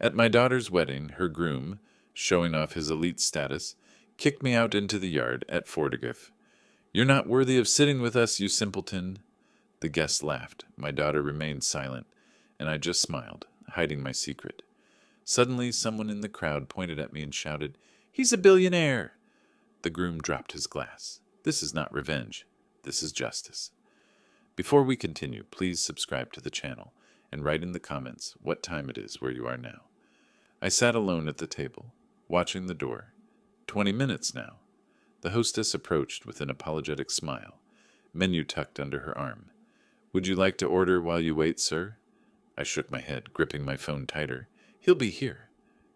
At my daughter's wedding, her groom, showing off his elite status, kicked me out into the yard at Fordigriff. "You're not worthy of sitting with us, you simpleton." The guests laughed. My daughter remained silent, and I just smiled, hiding my secret. Suddenly, someone in the crowd pointed at me and shouted, "He's a billionaire!" The groom dropped his glass. This is not revenge. This is justice. Before we continue, please subscribe to the channel and write in the comments what time it is where you are now. I sat alone at the table, watching the door. 20 minutes now. The hostess approached with an apologetic smile, menu tucked under her arm. "Would you like to order while you wait, sir?" I shook my head, gripping my phone tighter. "He'll be here."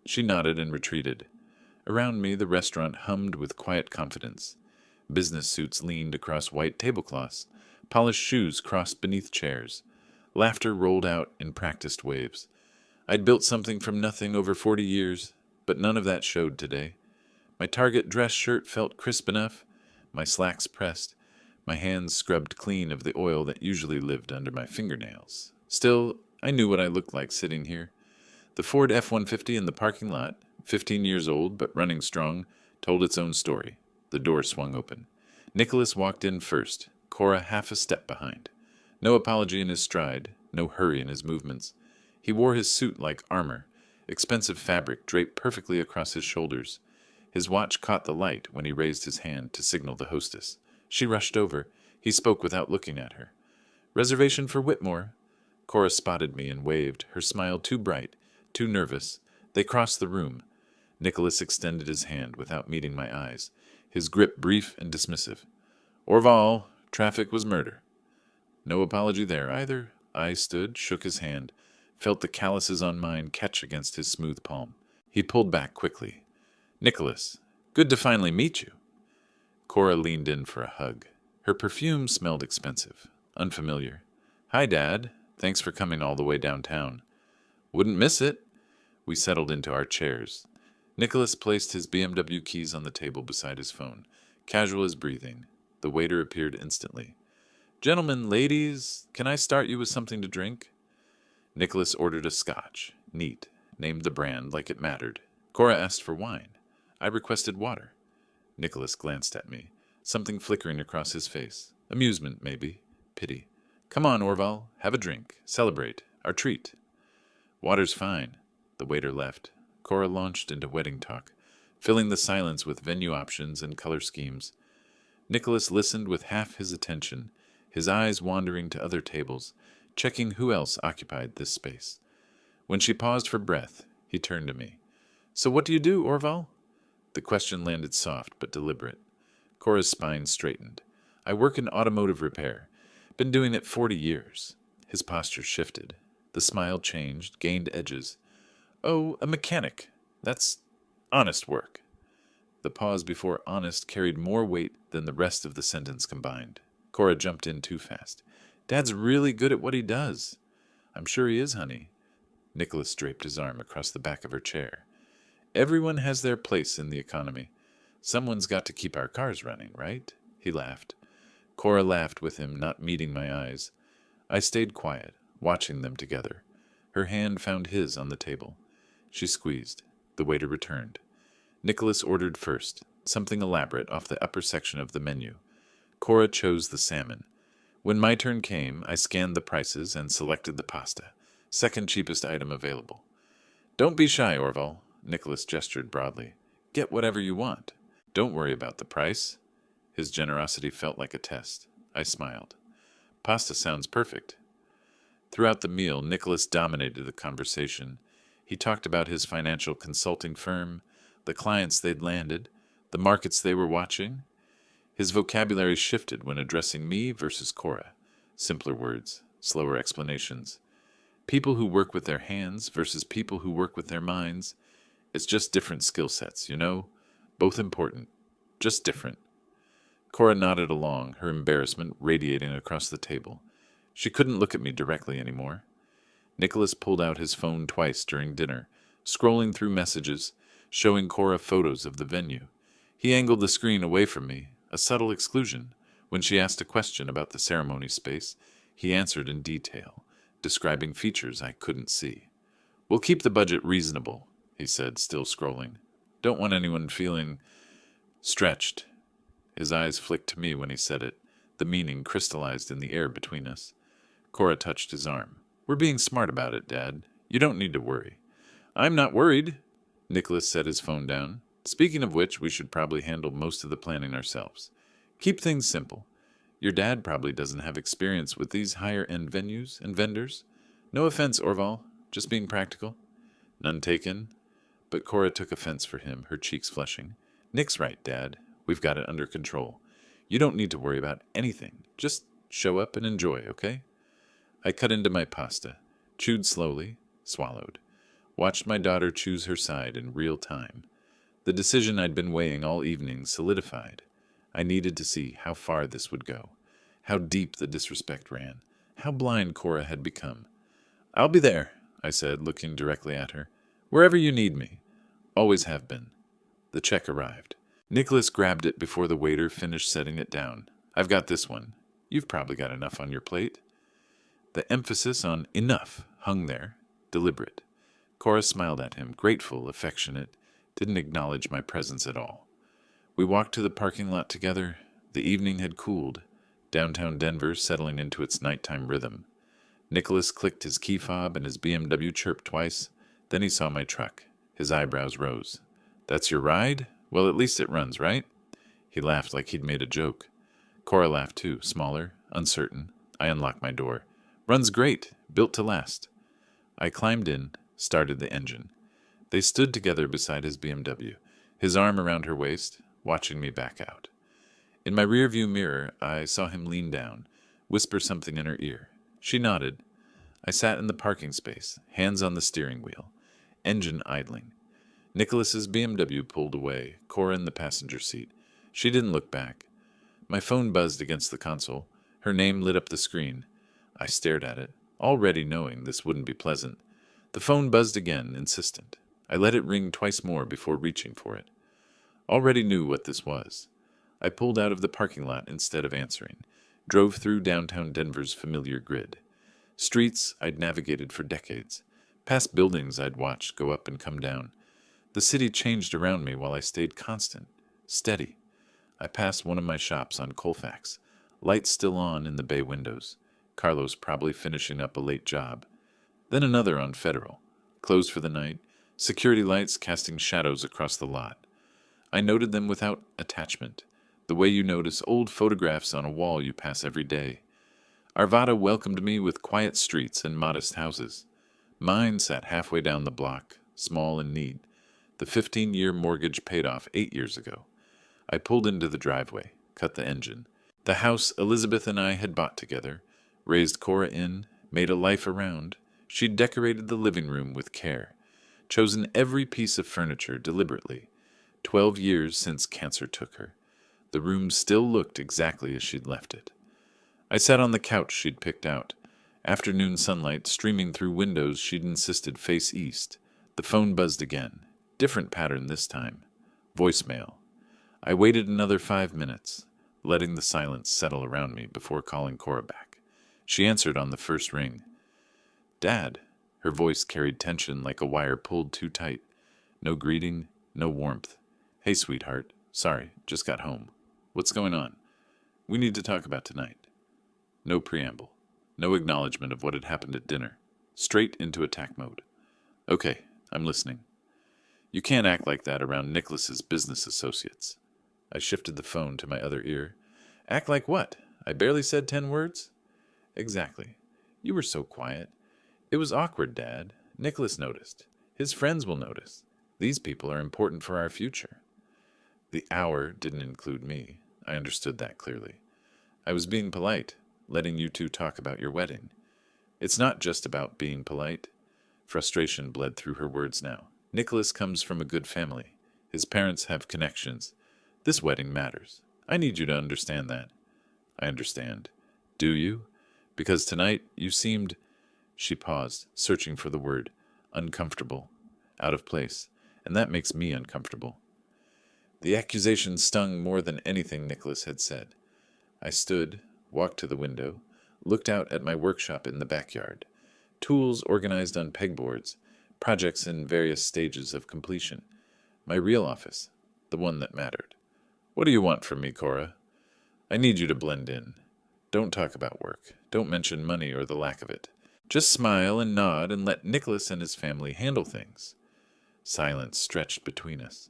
She nodded and retreated. Around me, the restaurant hummed with quiet confidence. Business suits leaned across white tablecloths. Polished shoes crossed beneath chairs. Laughter rolled out in practiced waves. I'd built something from nothing over 40 years, but none of that showed today. My Target dress shirt felt crisp enough, my slacks pressed, my hands scrubbed clean of the oil that usually lived under my fingernails. Still, I knew what I looked like sitting here. The Ford F-150 in the parking lot, 15 years old but running strong, told its own story. The door swung open. Nicholas walked in first, Cora half a step behind. No apology in his stride, no hurry in his movements. He wore his suit like armor, expensive fabric draped perfectly across his shoulders. His watch caught the light when he raised his hand to signal the hostess. She rushed over. He spoke without looking at her. "Reservation for Whitmore." Cora spotted me and waved, her smile too bright, too nervous. They crossed the room. Nicholas extended his hand without meeting my eyes, his grip brief and dismissive. "Orval, traffic was murder." No apology there either. I stood, shook his hand, felt the calluses on mine catch against his smooth palm. He pulled back quickly. "Nicholas, good to finally meet you." Cora leaned in for a hug. Her perfume smelled expensive, unfamiliar. "Hi, Dad. Thanks for coming all the way downtown." "Wouldn't miss it." We settled into our chairs. Nicholas placed his BMW keys on the table beside his phone, casual as breathing. The waiter appeared instantly. "Gentlemen, ladies, can I start you with something to drink?" Nicholas ordered a scotch, neat, named the brand like it mattered. Cora asked for wine. I requested water. Nicholas glanced at me, something flickering across his face. Amusement, maybe. Pity. "Come on, Orval, have a drink. Celebrate. Our treat." "Water's fine." The waiter left. Cora launched into wedding talk, filling the silence with venue options and color schemes. Nicholas listened with half his attention, his eyes wandering to other tables, checking who else occupied this space. When she paused for breath, he turned to me. "So what do you do, Orval?" The question landed soft but deliberate. Cora's spine straightened. "I work in automotive repair. Been doing it 40 years. His posture shifted. The smile changed, gained edges. "Oh, a mechanic. That's honest work." The pause before honest carried more weight than the rest of the sentence combined. Cora jumped in too fast. "Dad's really good at what he does." "I'm sure he is, honey." Nicholas draped his arm across the back of her chair. "Everyone has their place in the economy. Someone's got to keep our cars running, right?" He laughed. Cora laughed with him, not meeting my eyes. I stayed quiet, watching them together. Her hand found his on the table. She squeezed. The waiter returned. Nicholas ordered first, something elaborate off the upper section of the menu. Cora chose the salmon. When my turn came, I scanned the prices and selected the pasta, second cheapest item available. "Don't be shy, Orval." Nicholas gestured broadly. "Get whatever you want. Don't worry about the price." His generosity felt like a test. I smiled. "Pasta sounds perfect." Throughout the meal, Nicholas dominated the conversation. He talked about his financial consulting firm, the clients they'd landed, the markets they were watching. His vocabulary shifted when addressing me versus Cora. Simpler words, slower explanations. People who work with their hands versus people who work with their minds. It's just different skill sets, you know? Both important, just different. Cora nodded along, her embarrassment radiating across the table. She couldn't look at me directly anymore. Nicholas pulled out his phone twice during dinner, scrolling through messages, showing Cora photos of the venue. He angled the screen away from me, a subtle exclusion. When she asked a question about the ceremony space, he answered in detail, describing features I couldn't see. We'll keep the budget reasonable, he said, still scrolling. Don't want anyone feeling stretched. His eyes flicked to me when he said it, the meaning crystallized in the air between us. Cora touched his arm. We're being smart about it, Dad. You don't need to worry. I'm not worried. Nicholas set his phone down. Speaking of which, we should probably handle most of the planning ourselves. Keep things simple. Your dad probably doesn't have experience with these higher-end venues and vendors. No offense, Orval. Just being practical. None taken. But Cora took offense for him, her cheeks flushing. Nick's right, Dad. We've got it under control. You don't need to worry about anything. Just show up and enjoy, okay? I cut into my pasta, chewed slowly, swallowed. Watched my daughter choose her side in real time. The decision I'd been weighing all evening solidified. I needed to see how far this would go, how deep the disrespect ran, how blind Cora had become. I'll be there, I said, looking directly at her. Wherever you need me. Always have been. The check arrived. Nicholas grabbed it before the waiter finished setting it down. I've got this one. You've probably got enough on your plate. The emphasis on enough hung there, deliberate. Cora smiled at him, grateful, affectionate, didn't acknowledge my presence at all. We walked to the parking lot together. The evening had cooled, downtown Denver settling into its nighttime rhythm. Nicholas clicked his key fob and his BMW chirped twice. Then he saw my truck. His eyebrows rose. That's your ride? Well, at least it runs, right? He laughed like he'd made a joke. Cora laughed too, smaller, uncertain. I unlocked my door. Runs great, built to last. I climbed in, started the engine. They stood together beside his BMW, his arm around her waist, watching me back out. In my rearview mirror, I saw him lean down, whisper something in her ear. She nodded. I sat in the parking space, hands on the steering wheel, engine idling. Nicholas's BMW pulled away, Cora in the passenger seat. She didn't look back. My phone buzzed against the console. Her name lit up the screen. I stared at it, already knowing this wouldn't be pleasant. The phone buzzed again, insistent. I let it ring twice more before reaching for it. Already knew what this was. I pulled out of the parking lot instead of answering, drove through downtown Denver's familiar grid. Streets I'd navigated for decades, past buildings I'd watched go up and come down. The city changed around me while I stayed constant, steady. I passed one of my shops on Colfax, lights still on in the bay windows, Carlos probably finishing up a late job. Then another on Federal, closed for the night, security lights casting shadows across the lot. I noted them without attachment, the way you notice old photographs on a wall you pass every day. Arvada welcomed me with quiet streets and modest houses. Mine sat halfway down the block, small and neat. The 15-year mortgage paid off 8 years ago. I pulled into the driveway, cut the engine. The house Elizabeth and I had bought together, raised Cora in, made a life around. She'd decorated the living room with care, chosen every piece of furniture deliberately. 12 years since cancer took her. The room still looked exactly as she'd left it. I sat on the couch she'd picked out, afternoon sunlight streaming through windows she'd insisted face east. The phone buzzed again. Different pattern this time. Voicemail. I waited another 5 minutes, letting the silence settle around me before calling Cora back. She answered on the first ring. Dad. Her voice carried tension like a wire pulled too tight. No greeting, no warmth. Hey, sweetheart. Sorry, just got home. What's going on? We need to talk about tonight. No preamble. No acknowledgement of what had happened at dinner. Straight into attack mode. Okay, I'm listening. You can't act like that around Nicholas's business associates. I shifted the phone to my other ear. Act like what? I barely said 10 words? Exactly. You were so quiet. It was awkward, Dad. Nicholas noticed. His friends will notice. These people are important for our future. The hour didn't include me. I understood that clearly. I was being polite, letting you two talk about your wedding. It's not just about being polite. Frustration bled through her words now. Nicholas comes from a good family. His parents have connections. This wedding matters. I need you to understand that. I understand. Do you? Because tonight you seemed... She paused, searching for the word. Uncomfortable. Out of place. And that makes me uncomfortable. The accusation stung more than anything Nicholas had said. I stood, walked to the window, looked out at my workshop in the backyard. Tools organized on pegboards, projects in various stages of completion. My real office, the one that mattered. What do you want from me, Cora? I need you to blend in. Don't talk about work. Don't mention money or the lack of it. Just smile and nod and let Nicholas and his family handle things. Silence stretched between us.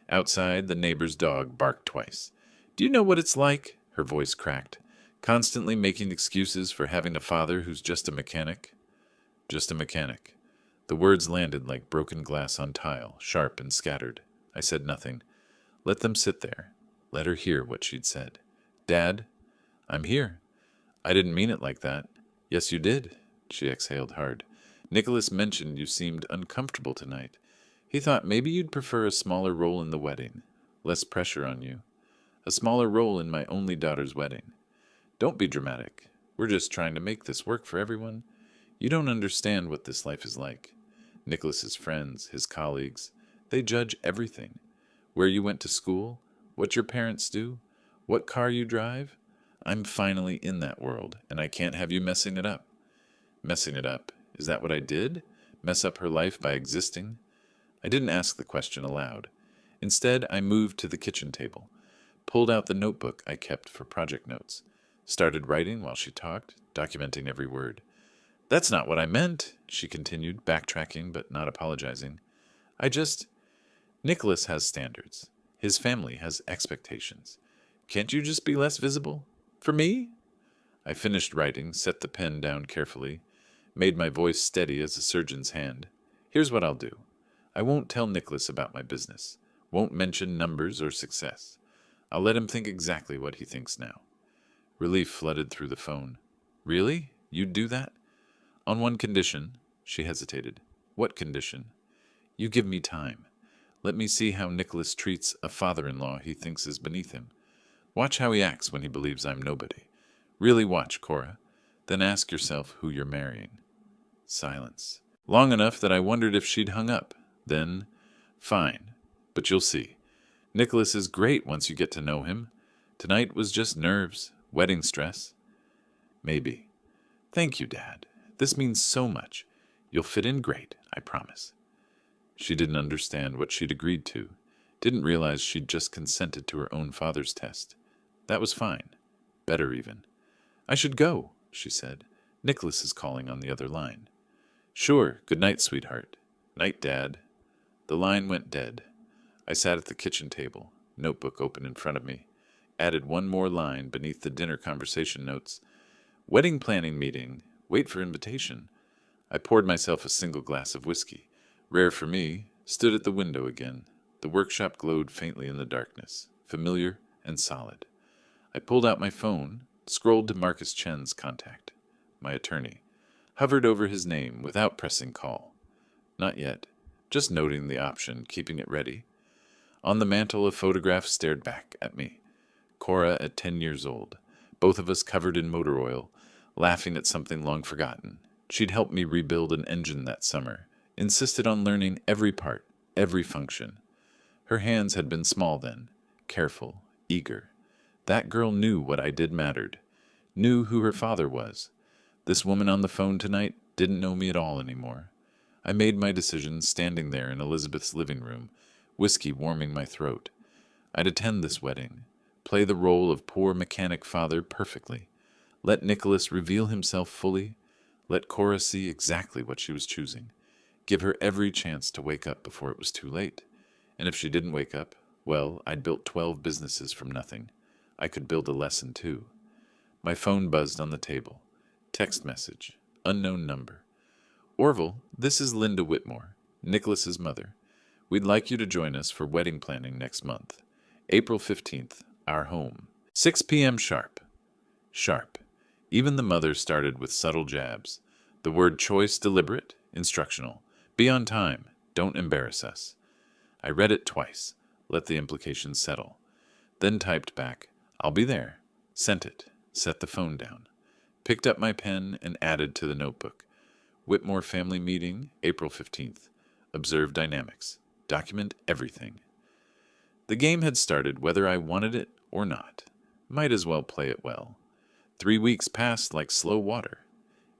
Outside, the neighbor's dog barked twice. Do you know what it's like? Her voice cracked. Constantly making excuses for having a father who's just a mechanic. Just a mechanic. The words landed like broken glass on tile, sharp and scattered. I said nothing. Let them sit there. Let her hear what she'd said. Dad, I'm here. I didn't mean it like that. Yes, you did. She exhaled hard. Nicholas mentioned you seemed uncomfortable tonight. He thought maybe you'd prefer a smaller role in the wedding. Less pressure on you. A smaller role in my only daughter's wedding. Don't be dramatic. We're just trying to make this work for everyone. You don't understand what this life is like. Nicholas's friends, his colleagues, they judge everything. Where you went to school, what your parents do, what car you drive. I'm finally in that world, and I can't have you messing it up. Messing it up? Is that what I did? Mess up her life by existing? I didn't ask the question aloud. Instead, I moved to the kitchen table, pulled out the notebook I kept for project notes, started writing while she talked, documenting every word. That's not what I meant, she continued, backtracking but not apologizing. Nicholas has standards. His family has expectations. Can't you just be less visible? For me? I finished writing, set the pen down carefully, made my voice steady as a surgeon's hand. Here's what I'll do. I won't tell Nicholas about my business. Won't mention numbers or success. I'll let him think exactly what he thinks now. Relief flooded through the phone. Really? You'd do that? On one condition. She hesitated. What condition? You give me time. Let me see how Nicholas treats a father-in-law he thinks is beneath him. Watch how he acts when he believes I'm nobody. Really watch, Cora. Then ask yourself who you're marrying. Silence. Long enough that I wondered if she'd hung up. Then, fine. But you'll see. Nicholas is great once you get to know him. Tonight was just nerves, wedding stress. Maybe. Thank you, Dad. This means so much. You'll fit in great, I promise. She didn't understand what she'd agreed to. Didn't realize she'd just consented to her own father's test. That was fine. Better even. I should go, she said. Nicholas is calling on the other line. Sure. Good night, sweetheart. Night, Dad. The line went dead. I sat at the kitchen table, notebook open in front of me. Added one more line beneath the dinner conversation notes. Wedding planning meeting. Wait for invitation. I poured myself a single glass of whiskey. Rare for me, stood at the window again. The workshop glowed faintly in the darkness, familiar and solid. I pulled out my phone, scrolled to Marcus Chen's contact, my attorney, hovered over his name without pressing call. Not yet, just noting the option, keeping it ready. On the mantel, a photograph stared back at me. Cora at 10 years old, both of us covered in motor oil, laughing at something long forgotten. She'd helped me rebuild an engine that summer, insisted on learning every part, every function. Her hands had been small then, careful, eager. That girl knew what I did mattered, knew who her father was. This woman on the phone tonight didn't know me at all anymore. I made my decision standing there in Elizabeth's living room, whiskey warming my throat. I'd attend this wedding, play the role of poor mechanic father perfectly, let Nicholas reveal himself fully, let Cora see exactly what she was choosing, give her every chance to wake up before it was too late. And if she didn't wake up, well, I'd built 12 businesses from nothing. I could build a lesson too. My phone buzzed on the table. Text message. Unknown number. Orville, this is Linda Whitmore, Nicholas's mother. We'd like you to join us for wedding planning next month. April 15th, our home. 6 p.m. sharp. Sharp. Even the mother started with subtle jabs. The word choice deliberate, instructional. Be on time. Don't embarrass us. I read it twice, let the implications settle. Then typed back, I'll be there. Sent it. Set the phone down. Picked up my pen and added to the notebook. Whitmore family meeting, April 15th. Observe dynamics. Document everything. The game had started whether I wanted it or not. Might as well play it well. 3 weeks passed like slow water.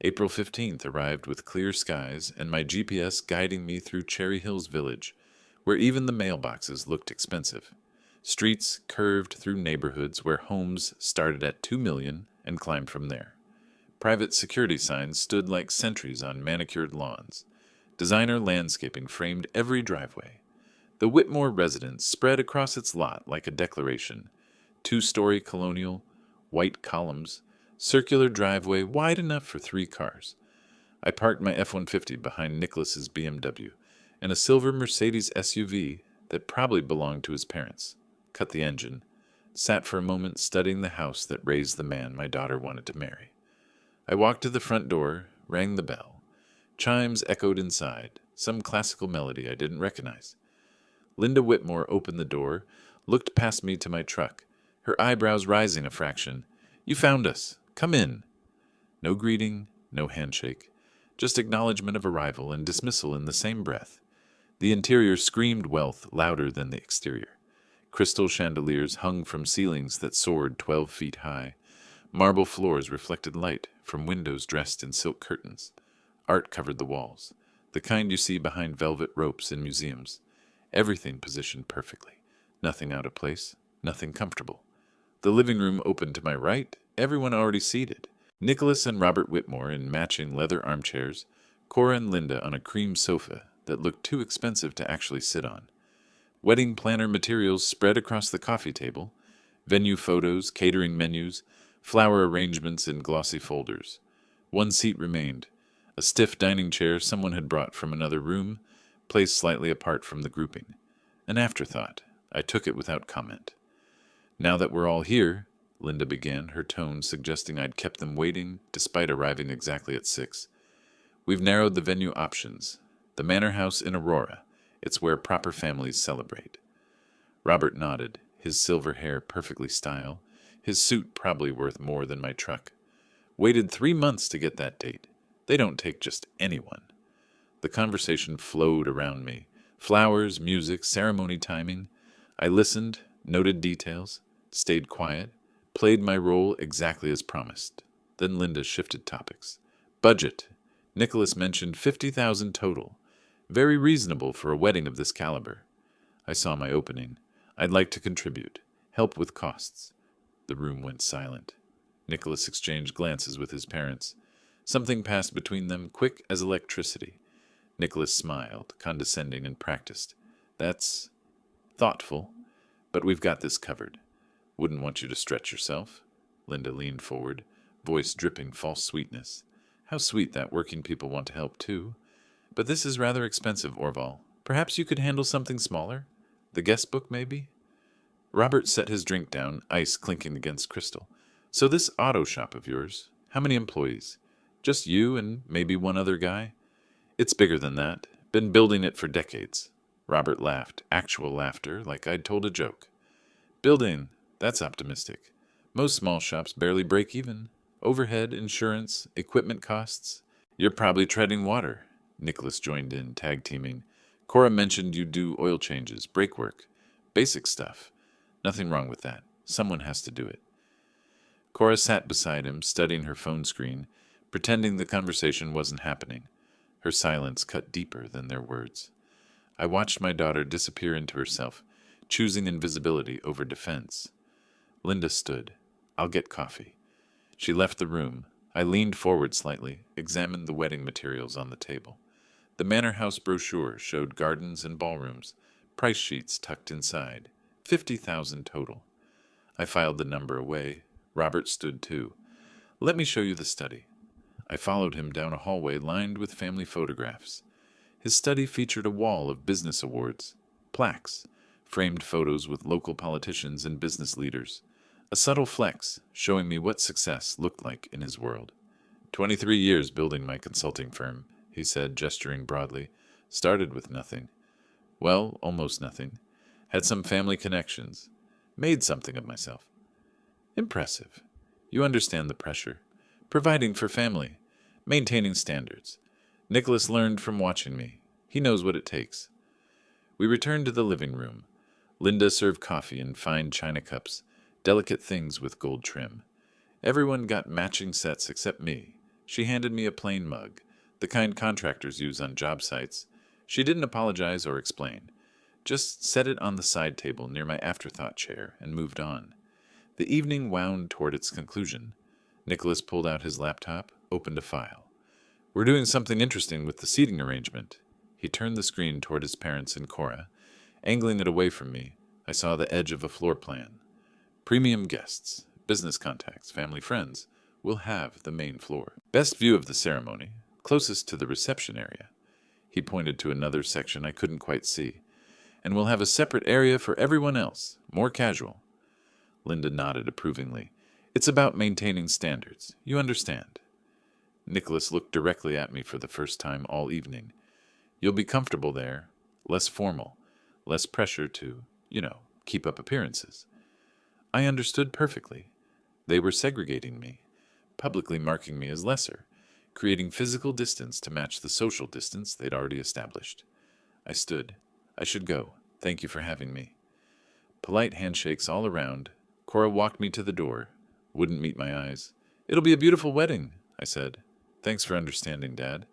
April 15th arrived with clear skies and my GPS guiding me through Cherry Hills Village, where even the mailboxes looked expensive. Streets curved through neighborhoods where homes started at 2 million and climbed from there. Private security signs stood like sentries on manicured lawns. Designer landscaping framed every driveway. The Whitmore residence spread across its lot like a declaration. 2-story colonial, white columns, circular driveway wide enough for 3 cars. I parked my F-150 behind Nicholas's BMW and a silver Mercedes SUV that probably belonged to his parents. Cut the engine. Sat for a moment studying the house that raised the man my daughter wanted to marry. I walked to the front door, rang the bell. Chimes echoed inside, some classical melody I didn't recognize. Linda Whitmore opened the door, looked past me to my truck, her eyebrows rising a fraction. "You found us. Come in." No greeting, no handshake, just acknowledgement of arrival and dismissal in the same breath. The interior screamed wealth louder than the exterior. Crystal chandeliers hung from ceilings that soared 12 feet high. Marble floors reflected light from windows dressed in silk curtains. Art covered the walls, the kind you see behind velvet ropes in museums. Everything positioned perfectly. Nothing out of place, nothing comfortable. The living room opened to my right, everyone already seated. Nicholas and Robert Whitmore in matching leather armchairs, Cora and Linda on a cream sofa that looked too expensive to actually sit on. Wedding planner materials spread across the coffee table, venue photos, catering menus, flower arrangements in glossy folders. One seat remained, a stiff dining chair someone had brought from another room, placed slightly apart from the grouping. An afterthought. I took it without comment. "Now that we're all here," Linda began, her tone suggesting I'd kept them waiting despite arriving exactly at 6. "We've narrowed the venue options. The Manor House in Aurora. It's where proper families celebrate." Robert nodded, his silver hair perfectly styled, his suit probably worth more than my truck. "Waited 3 months to get that date. They don't take just anyone." The conversation flowed around me. Flowers, music, ceremony timing. I listened, noted details, stayed quiet, played my role exactly as promised. Then Linda shifted topics. "Budget." Nicholas mentioned 50,000 total. Very reasonable for a wedding of this caliber. I saw my opening. I'd like to contribute. Help with costs. The room went silent. Nicholas exchanged glances with his parents. Something passed between them, quick as electricity. Nicholas smiled, condescending and practiced. "That's thoughtful, but we've got this covered. Wouldn't want you to stretch yourself." Linda leaned forward, voice dripping false sweetness. How sweet that working people want to help, too. "But this is rather expensive, Orval. Perhaps you could handle something smaller? The guest book, maybe?" Robert set his drink down, ice clinking against crystal. "So this auto shop of yours, how many employees? Just you and maybe one other guy?" "It's bigger than that. Been building it for decades." Robert laughed, actual laughter, like I'd told a joke. "Building, that's optimistic. Most small shops barely break even. Overhead, insurance, equipment costs. You're probably treading water." Nicholas joined in, tag-teaming. "Cora mentioned you do oil changes, brake work. Basic stuff. Nothing wrong with that. Someone has to do it." Cora sat beside him, studying her phone screen, pretending the conversation wasn't happening. Her silence cut deeper than their words. I watched my daughter disappear into herself, choosing invisibility over defense. Linda stood. "I'll get coffee." She left the room. I leaned forward slightly, examined the wedding materials on the table. The Manor House brochure showed gardens and ballrooms, price sheets tucked inside. 50,000 total. I filed the number away. Robert stood too. "Let me show you the study." I followed him down a hallway lined with family photographs. His study featured a wall of business awards, plaques, framed photos with local politicians and business leaders. A subtle flex, showing me what success looked like in his world. 23 years building my consulting firm," he said, gesturing broadly. "Started with nothing. Well, almost nothing. Had some family connections. Made something of myself." "Impressive. You understand the pressure. Providing for family. Maintaining standards. Nicholas learned from watching me. He knows what it takes." We returned to the living room. Linda served coffee in fine china cups, delicate things with gold trim. Everyone got matching sets except me. She handed me a plain mug, the kind contractors use on job sites. She didn't apologize or explain, just set it on the side table near my afterthought chair and moved on. The evening wound toward its conclusion. Nicholas pulled out his laptop, opened a file. We're doing something interesting with the seating arrangement. He turned the screen toward his parents and Cora. Angling it away from me, I saw the edge of a floor plan. Premium guests, business contacts, family friends will have the main floor. Best view of the ceremony, closest to the reception area. He pointed to another section I couldn't quite see. And we'll have a separate area for everyone else, more casual. Linda nodded approvingly. It's about maintaining standards. You understand. Nicholas looked directly at me for the first time all evening. You'll be comfortable there, less formal, less pressure to, keep up appearances. I understood perfectly. They were segregating me, publicly marking me as lesser, creating physical distance to match the social distance they'd already established. I stood. I should go. Thank you for having me. Polite handshakes all around. Cora walked me to the door. Wouldn't meet my eyes. It'll be a beautiful wedding, I said. Thanks for understanding, Dad.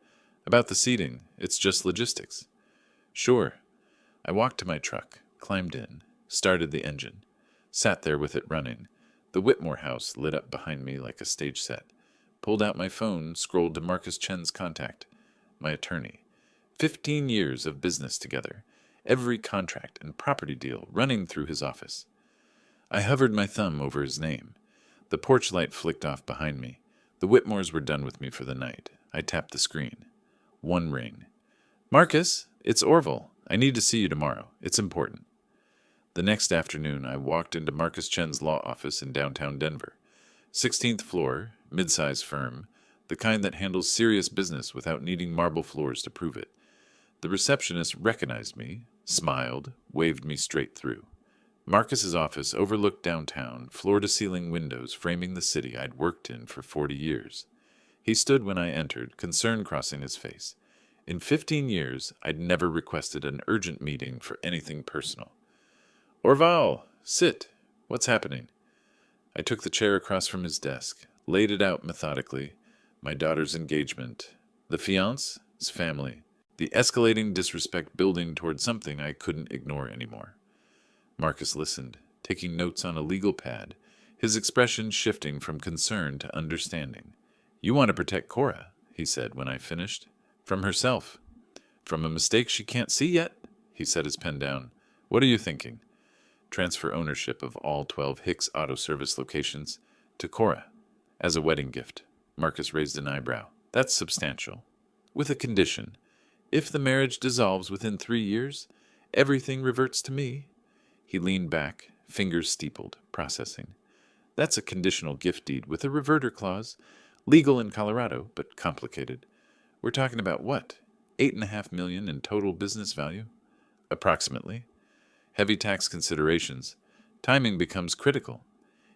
About the seating, it's just logistics. Sure. I walked to my truck, climbed in, started the engine, sat there with it running. The Whitmore house lit up behind me like a stage set. Pulled out my phone, scrolled to Marcus Chen's contact, my attorney. 15 years of business together, every contract and property deal running through his office. I hovered my thumb over his name. The porch light flicked off behind me. The Whitmores were done with me for the night. I tapped the screen. One ring. Marcus, it's Orville. I need to see you tomorrow. It's important. The next afternoon, I walked into Marcus Chen's law office in downtown Denver. 16th floor, mid-size firm, the kind that handles serious business without needing marble floors to prove it. The receptionist recognized me, smiled, waved me straight through. Marcus's office overlooked downtown, floor-to-ceiling windows framing the city I'd worked in for 40 years. He stood when I entered, concern crossing his face. In 15 years, I'd never requested an urgent meeting for anything personal. Orval, sit. What's happening? I took the chair across from his desk, laid it out methodically. My daughter's engagement, the fiancé's family, the escalating disrespect building toward something I couldn't ignore anymore. Marcus listened, taking notes on a legal pad, his expression shifting from concern to understanding. You want to protect Cora, he said when I finished. From herself. From a mistake she can't see yet, he set his pen down. What are you thinking? Transfer ownership of all 12 Hicks Auto Service locations to Cora as a wedding gift. Marcus raised an eyebrow. That's substantial. With a condition. If the marriage dissolves within 3 years, everything reverts to me. He leaned back, fingers steepled, processing. That's a conditional gift deed with a reverter clause. Legal in Colorado, but complicated. We're talking about what? $8.5 million in total business value? Approximately. Heavy tax considerations. Timing becomes critical.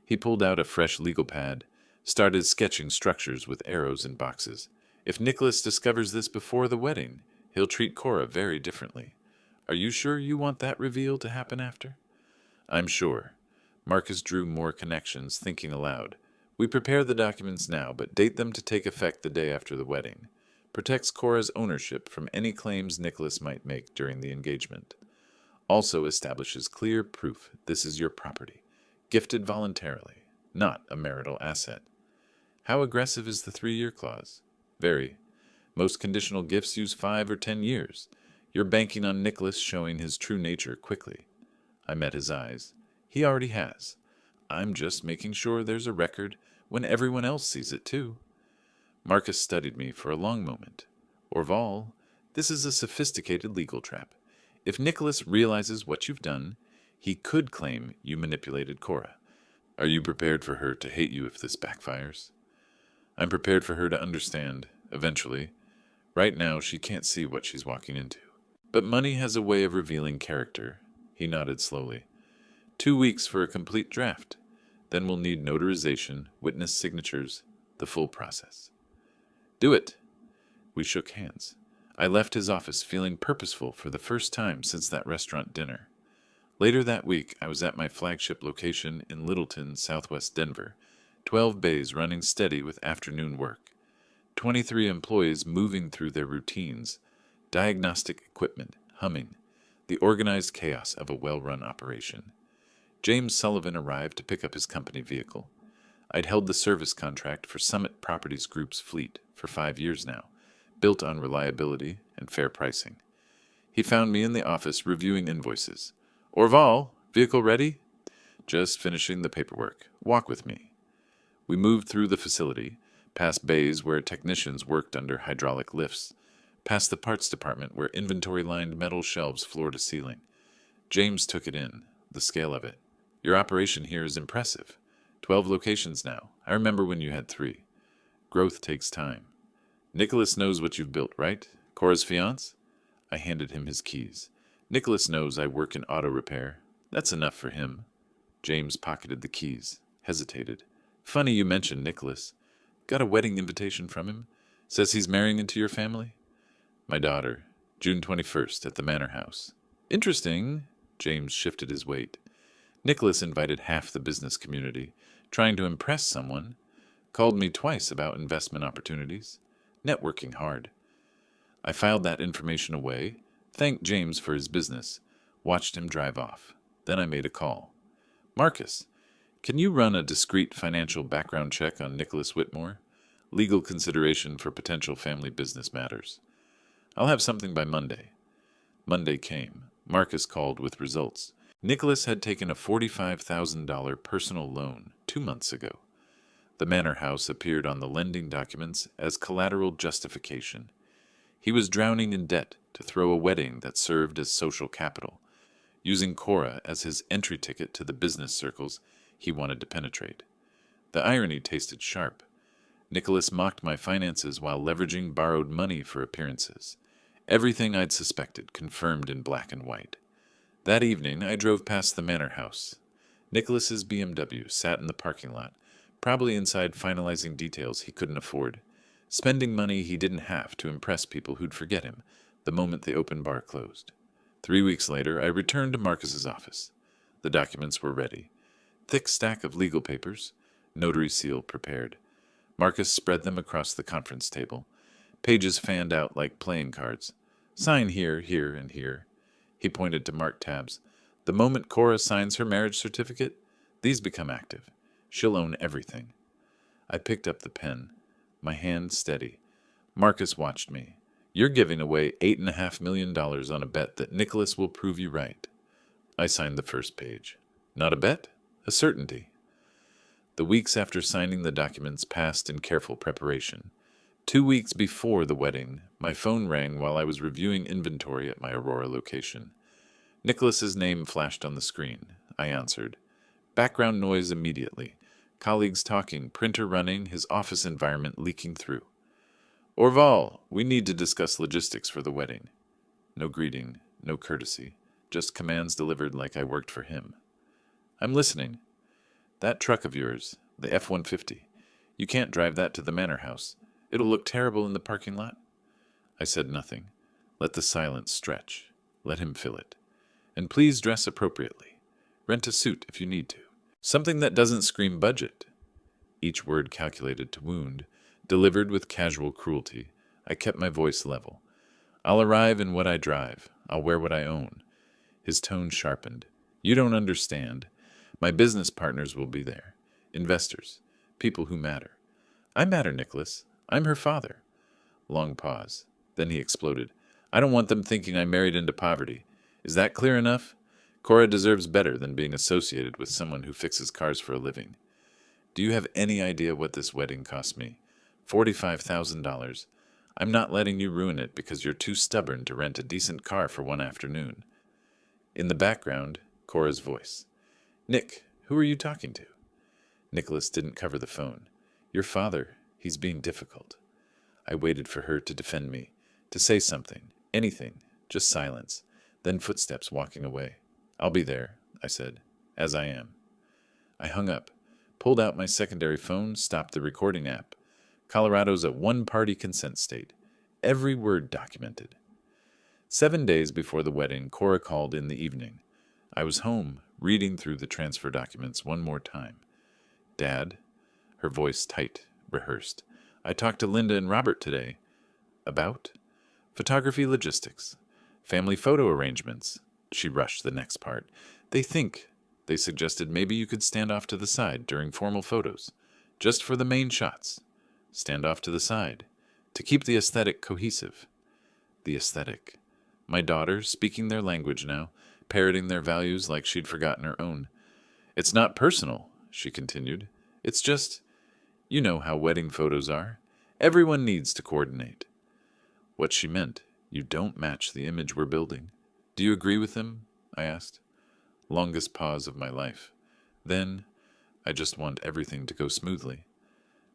He pulled out a fresh legal pad, started sketching structures with arrows and boxes. If Nicholas discovers this before the wedding, he'll treat Cora very differently. Are you sure you want that reveal to happen after? I'm sure. Marcus drew more connections, thinking aloud. We prepare the documents now, but date them to take effect the day after the wedding. Protects Cora's ownership from any claims Nicholas might make during the engagement. Also establishes clear proof this is your property, gifted voluntarily, not a marital asset. How aggressive is the 3-year clause? Very. Most conditional gifts use 5 or 10 years. You're banking on Nicholas showing his true nature quickly. I met his eyes. He already has. I'm just making sure there's a record when everyone else sees it too. Marcus studied me for a long moment. Orval, this is a sophisticated legal trap. If Nicholas realizes what you've done, he could claim you manipulated Cora. Are you prepared for her to hate you if this backfires? I'm prepared for her to understand, eventually. Right now, she can't see what she's walking into. But money has a way of revealing character. He nodded slowly. 2 weeks for a complete draft. Then we'll need notarization, witness signatures, the full process. Do it. We shook hands. I left his office feeling purposeful for the first time since that restaurant dinner. Later that week, I was at my flagship location in Littleton, southwest Denver, 12 bays running steady with afternoon work. 23 employees moving through their routines, diagnostic equipment humming, the organized chaos of a well-run operation. James Sullivan arrived to pick up his company vehicle. I'd held the service contract for Summit Properties Group's fleet for 5 years now, built on reliability and fair pricing. He found me in the office reviewing invoices. Orval, vehicle ready? Just finishing the paperwork. Walk with me. We moved through the facility, past bays where technicians worked under hydraulic lifts, past the parts department where inventory lined metal shelves floor to ceiling. James took it in, the scale of it. Your operation here is impressive. 12 locations now. I remember when you had 3. Growth takes time. Nicholas knows what you've built, right? Cora's fiancé? I handed him his keys. Nicholas knows I work in auto repair. That's enough for him. James pocketed the keys, hesitated. Funny you mentioned Nicholas. Got a wedding invitation from him. Says he's marrying into your family. My daughter, June 21st at the Manor House. Interesting. James shifted his weight. Nicholas invited half the business community, trying to impress someone. Called me twice about investment opportunities. Networking hard. I filed that information away, thanked James for his business, watched him drive off. Then I made a call. Marcus, can you run a discreet financial background check on Nicholas Whitmore? Legal consideration for potential family business matters. I'll have something by Monday. Monday came. Marcus called with results. Nicholas had taken a $45,000 personal loan 2 months ago. The Manor House appeared on the lending documents as collateral justification. He was drowning in debt to throw a wedding that served as social capital, using Cora as his entry ticket to the business circles he wanted to penetrate. The irony tasted sharp. Nicholas mocked my finances while leveraging borrowed money for appearances. Everything I'd suspected confirmed in black and white. That evening, I drove past the Manor House. Nicholas's BMW sat in the parking lot, probably inside finalizing details he couldn't afford, spending money he didn't have to impress people who'd forget him the moment the open bar closed. 3 weeks later, I returned to Marcus's office. The documents were ready. Thick stack of legal papers, notary seal prepared. Marcus spread them across the conference table. Pages fanned out like playing cards. Sign here, here, and here. He pointed to marked tabs. The moment Cora signs her marriage certificate, these become active. She'll own everything. I picked up the pen, my hand steady. Marcus watched me. You're giving away $8.5 million on a bet that Nicholas will prove you right. I signed the first page. Not a bet, a certainty. The weeks after signing the documents passed in careful preparation. 2 weeks before the wedding, my phone rang while I was reviewing inventory at my Aurora location. Nicholas's name flashed on the screen. I answered. Background noise immediately. Colleagues talking, printer running, his office environment leaking through. Orval, we need to discuss logistics for the wedding. No greeting, no courtesy, just commands delivered like I worked for him. I'm listening. That truck of yours, the F-150, you can't drive that to the Manor House. It'll look terrible in the parking lot. I said nothing. Let the silence stretch. Let him fill it. And please dress appropriately. Rent a suit if you need to. Something that doesn't scream budget. Each word calculated to wound, delivered with casual cruelty. I kept my voice level. I'll arrive in what I drive. I'll wear what I own. His tone sharpened. You don't understand. My business partners will be there. Investors. People who matter. I matter, Nicholas. I'm her father. Long pause. Then he exploded. I don't want them thinking I married into poverty. Is that clear enough? Cora deserves better than being associated with someone who fixes cars for a living. Do you have any idea what this wedding cost me? $45,000. I'm not letting you ruin it because you're too stubborn to rent a decent car for one afternoon. In the background, Cora's voice. Nick, who are you talking to? Nicholas didn't cover the phone. Your father, he's being difficult. I waited for her to defend me, to say something, anything, just silence, then footsteps walking away. I'll be there, I said, as I am. I hung up, pulled out my secondary phone, stopped the recording app. Colorado's a one-party consent state. Every word documented. 7 days before the wedding, Cora called in the evening. I was home, reading through the transfer documents one more time. Dad, her voice tight, rehearsed. I talked to Linda and Robert today. About? Photography logistics. Family photo arrangements. She rushed the next part. They suggested maybe you could stand off to the side during formal photos. Just for the main shots. Stand off to the side. To keep the aesthetic cohesive. The aesthetic. My daughter, speaking their language now, parroting their values like she'd forgotten her own. It's not personal, she continued. It's just, you know how wedding photos are. Everyone needs to coordinate. What she meant, you don't match the image we're building. Do you agree with them? I asked. Longest pause of my life. Then, I just want everything to go smoothly.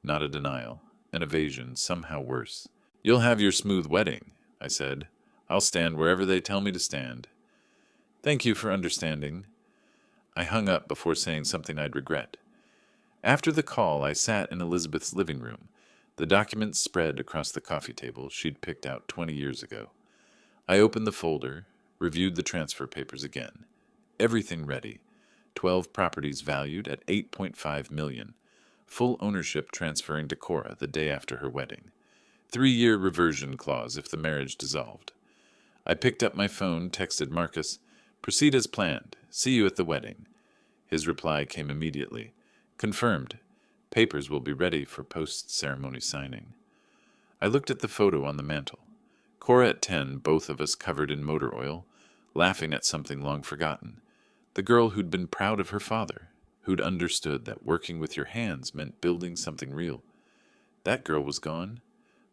Not a denial, an evasion, somehow worse. You'll have your smooth wedding, I said. I'll stand wherever they tell me to stand. Thank you for understanding. I hung up before saying something I'd regret. After the call, I sat in Elizabeth's living room, the documents spread across the coffee table she'd picked out 20 years ago. I opened the folder, reviewed the transfer papers again. Everything ready. 12 properties valued at $8.5 million. Full ownership transferring to Cora the day after her wedding. 3-year reversion clause if the marriage dissolved. I picked up my phone, texted Marcus, "Proceed as planned. See you at the wedding." His reply came immediately. "Confirmed. Papers will be ready for post-ceremony signing." I looked at the photo on the mantel. Cora at 10, both of us covered in motor oil, laughing at something long forgotten. The girl who'd been proud of her father, who'd understood that working with your hands meant building something real. That girl was gone.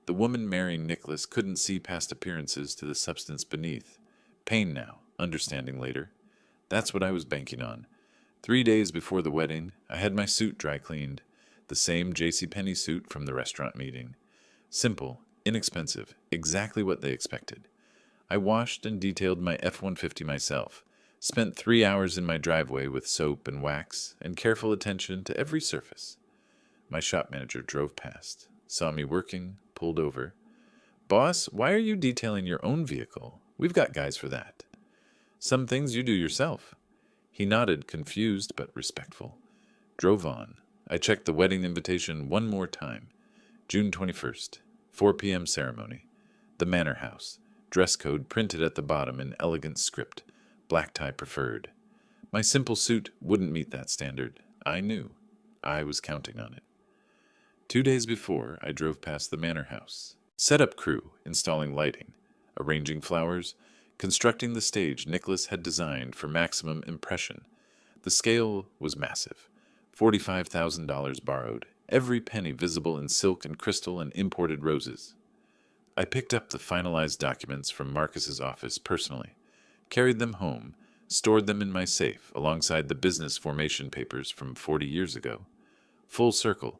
The woman marrying Nicholas couldn't see past appearances to the substance beneath. Pain now, understanding later. That's what I was banking on. 3 days before the wedding, I had my suit dry cleaned. The same JCPenney suit from the restaurant meeting. Simple, inexpensive, exactly what they expected. I washed and detailed my F-150 myself. Spent 3 hours in my driveway with soap and wax and careful attention to every surface. My shop manager drove past, saw me working, pulled over. "Boss, why are you detailing your own vehicle? We've got guys for that." "Some things you do yourself." He nodded, confused but respectful. Drove on. I checked the wedding invitation one more time. June 21st, 4 p.m. ceremony. The Manor House. Dress code printed at the bottom in elegant script. Black tie preferred. My simple suit wouldn't meet that standard. I knew. I was counting on it. 2 days before, I drove past the Manor House. Setup crew installing lighting, arranging flowers, constructing the stage Nicholas had designed for maximum impression. The scale was massive. $45,000 borrowed, every penny visible in silk and crystal and imported roses. I picked up the finalized documents from Marcus's office personally, carried them home, stored them in my safe alongside the business formation papers from 40 years ago. Full circle.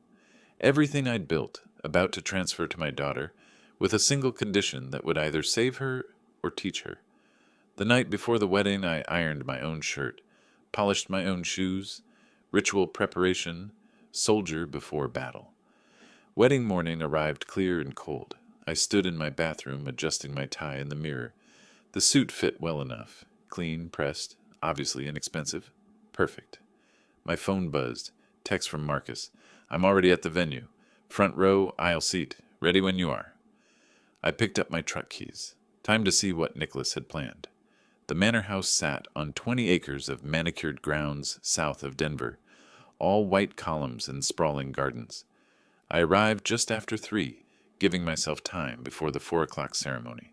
Everything I'd built, about to transfer to my daughter, with a single condition that would either save her or teach her. The night before the wedding, I ironed my own shirt, polished my own shoes, ritual preparation, soldier before battle. Wedding morning arrived clear and cold. I stood in my bathroom adjusting my tie in the mirror. The suit fit well enough. Clean, pressed, obviously inexpensive. Perfect. My phone buzzed. Text from Marcus. "I'm already at the venue. Front row, aisle seat. Ready when you are." I picked up my truck keys. Time to see what Nicholas had planned. The manor house sat on 20 acres of manicured grounds south of Denver, all white columns and sprawling gardens. I arrived just after 3, giving myself time before the 4 o'clock ceremony.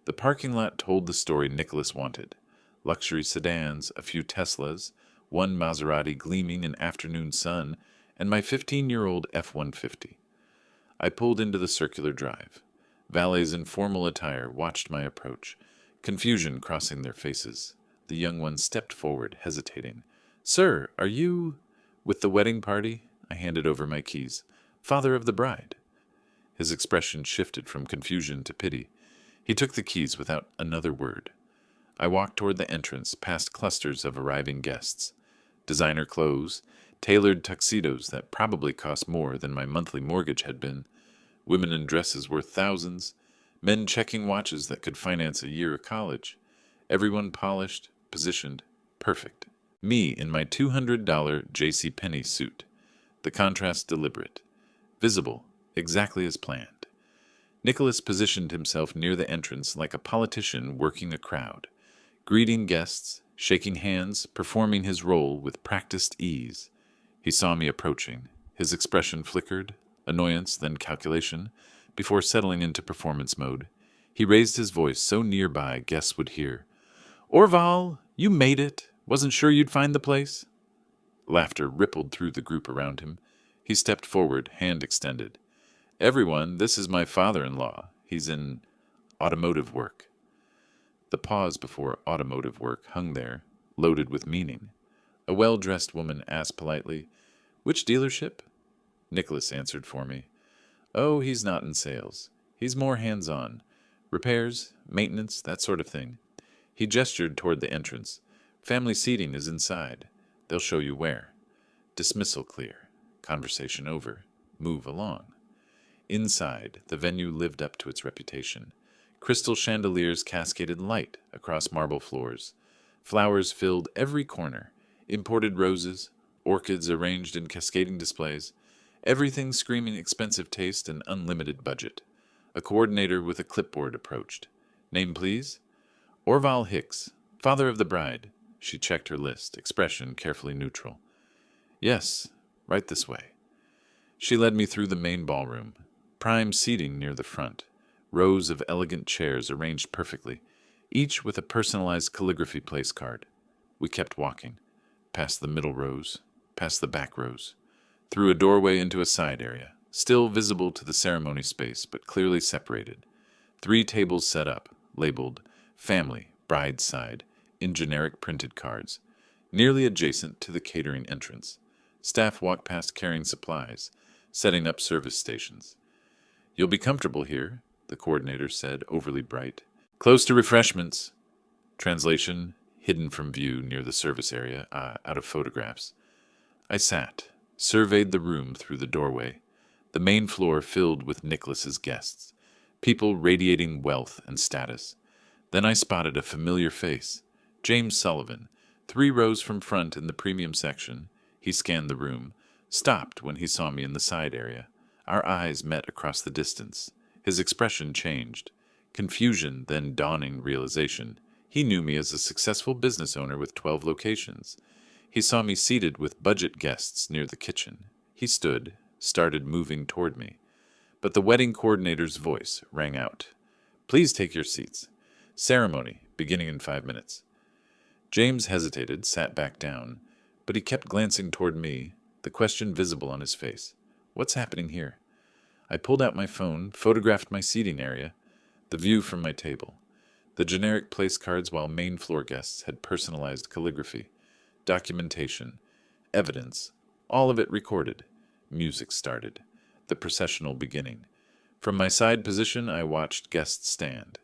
The parking lot told the story Nicholas wanted. Luxury sedans, a few Teslas, one Maserati gleaming in afternoon sun, and my 15-year-old F-150. I pulled into the circular drive. Valets in formal attire watched my approach, confusion crossing their faces. The young one stepped forward, hesitating. "Sir, are you—" "With the wedding party?" I handed over my keys. "Father of the bride." His expression shifted from confusion to pity. He took the keys without another word. I walked toward the entrance, past clusters of arriving guests. Designer clothes, tailored tuxedos that probably cost more than my monthly mortgage had been. Women in dresses worth thousands. Men checking watches that could finance a year of college. Everyone polished, positioned, perfect. Me in my $200 JCPenney suit. The contrast deliberate. Visible, Exactly as planned. Nicholas positioned himself near the entrance like a politician working a crowd, greeting guests, shaking hands, performing his role with practiced ease. He saw me approaching. His expression flickered, annoyance, then calculation, before settling into performance mode. He raised his voice so nearby guests would hear. "Orval, you made it. Wasn't sure you'd find the place." Laughter rippled through the group around him. He stepped forward, hand extended. "Everyone, this is my father-in-law. He's in automotive work." The pause before automotive work hung there, loaded with meaning. A well-dressed woman asked politely, "Which dealership?" Nicholas answered for me. "Oh, he's not in sales. He's more hands-on. Repairs, maintenance, that sort of thing." He gestured toward the entrance. "Family seating is inside. They'll show you where." Dismissal clear. Conversation over. Move along. Inside, the venue lived up to its reputation. Crystal chandeliers cascaded light across marble floors. Flowers filled every corner. Imported roses, orchids arranged in cascading displays. Everything screaming expensive taste and unlimited budget. A coordinator with a clipboard approached. "Name, please?" "Orval Hicks, father of the bride." She checked her list, expression carefully neutral. "Yes, right this way." She led me through the main ballroom. Prime seating near the front. Rows of elegant chairs arranged perfectly, each with a personalized calligraphy place card. We kept walking, past the middle rows, past the back rows, through a doorway into a side area, still visible to the ceremony space, but clearly separated. 3 tables set up, labeled Family, Bride's Side, in generic printed cards, nearly adjacent to the catering entrance. Staff walked past carrying supplies, setting up service stations. "You'll be comfortable here," the coordinator said, overly bright. "Close to refreshments." Translation, hidden from view near the service area, out of photographs. I sat, surveyed the room through the doorway. The main floor filled with Nicholas's guests, people radiating wealth and status. Then I spotted a familiar face, James Sullivan, 3 rows from front in the premium section. He scanned the room, stopped when he saw me in the side area. Our eyes met across the distance. His expression changed. Confusion, then dawning realization. He knew me as a successful business owner with 12 locations. He saw me seated with budget guests near the kitchen. He stood, started moving toward me. But the wedding coordinator's voice rang out. "Please take your seats. Ceremony, beginning in 5 minutes." James hesitated, sat back down, but he kept glancing toward me, the question visible on his face. "What's happening here?" I pulled out my phone, photographed my seating area, the view from my table, the generic place cards while main floor guests had personalized calligraphy, documentation, evidence, all of it recorded. Music started, the processional beginning. From my side position, I watched guests stand,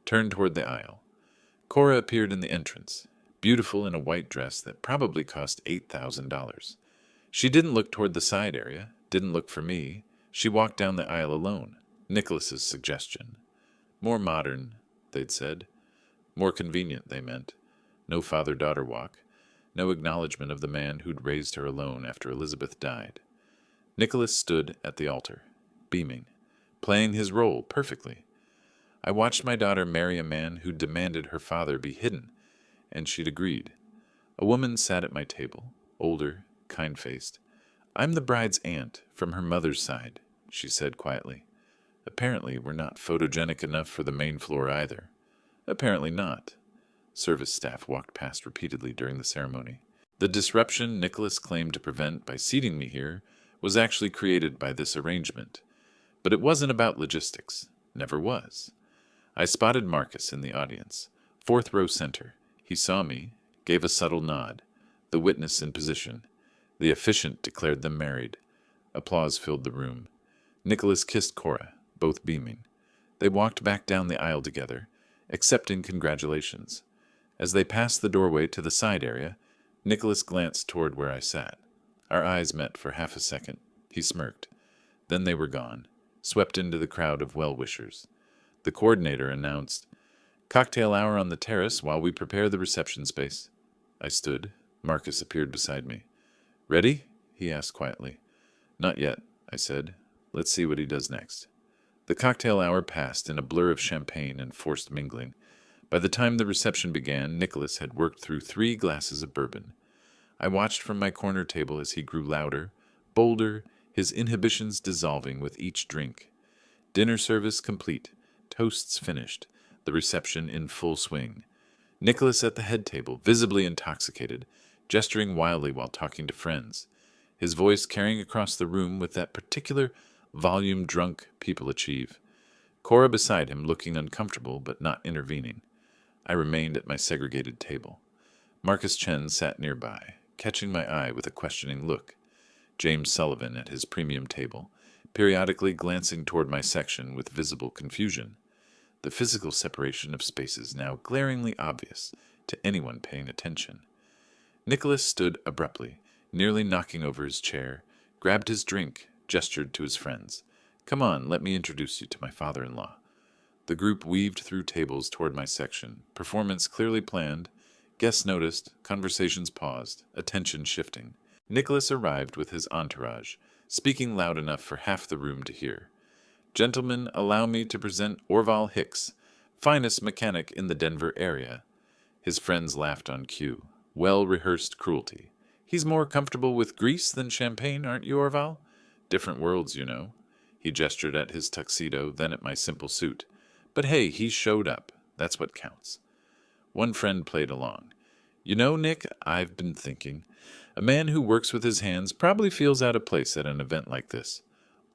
turned toward the aisle. Cora appeared in the entrance, beautiful in a white dress that probably cost $8,000. She didn't look toward the side area, didn't look for me. She walked down the aisle alone. Nicholas's suggestion. More modern, they'd said. More convenient, they meant. No father-daughter walk. No acknowledgement of the man who'd raised her alone after Elizabeth died. Nicholas stood at the altar, beaming, playing his role perfectly. I watched my daughter marry a man who demanded her father be hidden, and she'd agreed. A woman sat at my table, older, kind-faced. "I'm the bride's aunt, from her mother's side," she said quietly. "Apparently we're not photogenic enough for the main floor either." "Apparently not." Service staff walked past repeatedly during the ceremony. The disruption Nicholas claimed to prevent by seating me here was actually created by this arrangement. But it wasn't about logistics. Never was. I spotted Marcus in the audience, 4th row center. He saw me, gave a subtle nod. The witness in position. The officiant declared them married. Applause filled the room. Nicholas kissed Cora, both beaming. They walked back down the aisle together, accepting congratulations. As they passed the doorway to the side area, Nicholas glanced toward where I sat. Our eyes met for half a second. He smirked. Then they were gone, swept into the crowd of well-wishers. The coordinator announced, "Cocktail hour on the terrace while we prepare the reception space." I stood. Marcus appeared beside me. "Ready?" he asked quietly. "Not yet," I said. Let's see what he does next. The cocktail hour passed in a blur of champagne and forced mingling. By the time the reception began, Nicholas had worked through 3 glasses of bourbon. I watched from my corner table as he grew louder, bolder, his inhibitions dissolving with each drink. Dinner service complete, toasts finished, the reception in full swing. Nicholas at the head table, visibly intoxicated, gesturing wildly while talking to friends, his voice carrying across the room with that particular volume drunk people achieve. Cora beside him looking uncomfortable but not intervening. I remained at my segregated table. Marcus Chen sat nearby, catching my eye with a questioning look. James Sullivan at his premium table, periodically glancing toward my section with visible confusion. The physical separation of spaces now glaringly obvious to anyone paying attention. Nicholas stood abruptly, nearly knocking over his chair, grabbed his drink, gestured to his friends. "Come on, let me introduce you to my father-in-law." The group weaved through tables toward my section, performance clearly planned, guests noticed, conversations paused, attention shifting. Nicholas arrived with his entourage, speaking loud enough for half the room to hear. "Gentlemen, allow me to present Orval Hicks, finest mechanic in the Denver area." His friends laughed on cue. Well-rehearsed cruelty. "He's more comfortable with grease than champagne, aren't you, Orval? Different worlds, you know." He gestured at his tuxedo, then at my simple suit. "But hey, he showed up. That's what counts." One friend played along. "You know, Nick, I've been thinking. A man who works with his hands probably feels out of place at an event like this.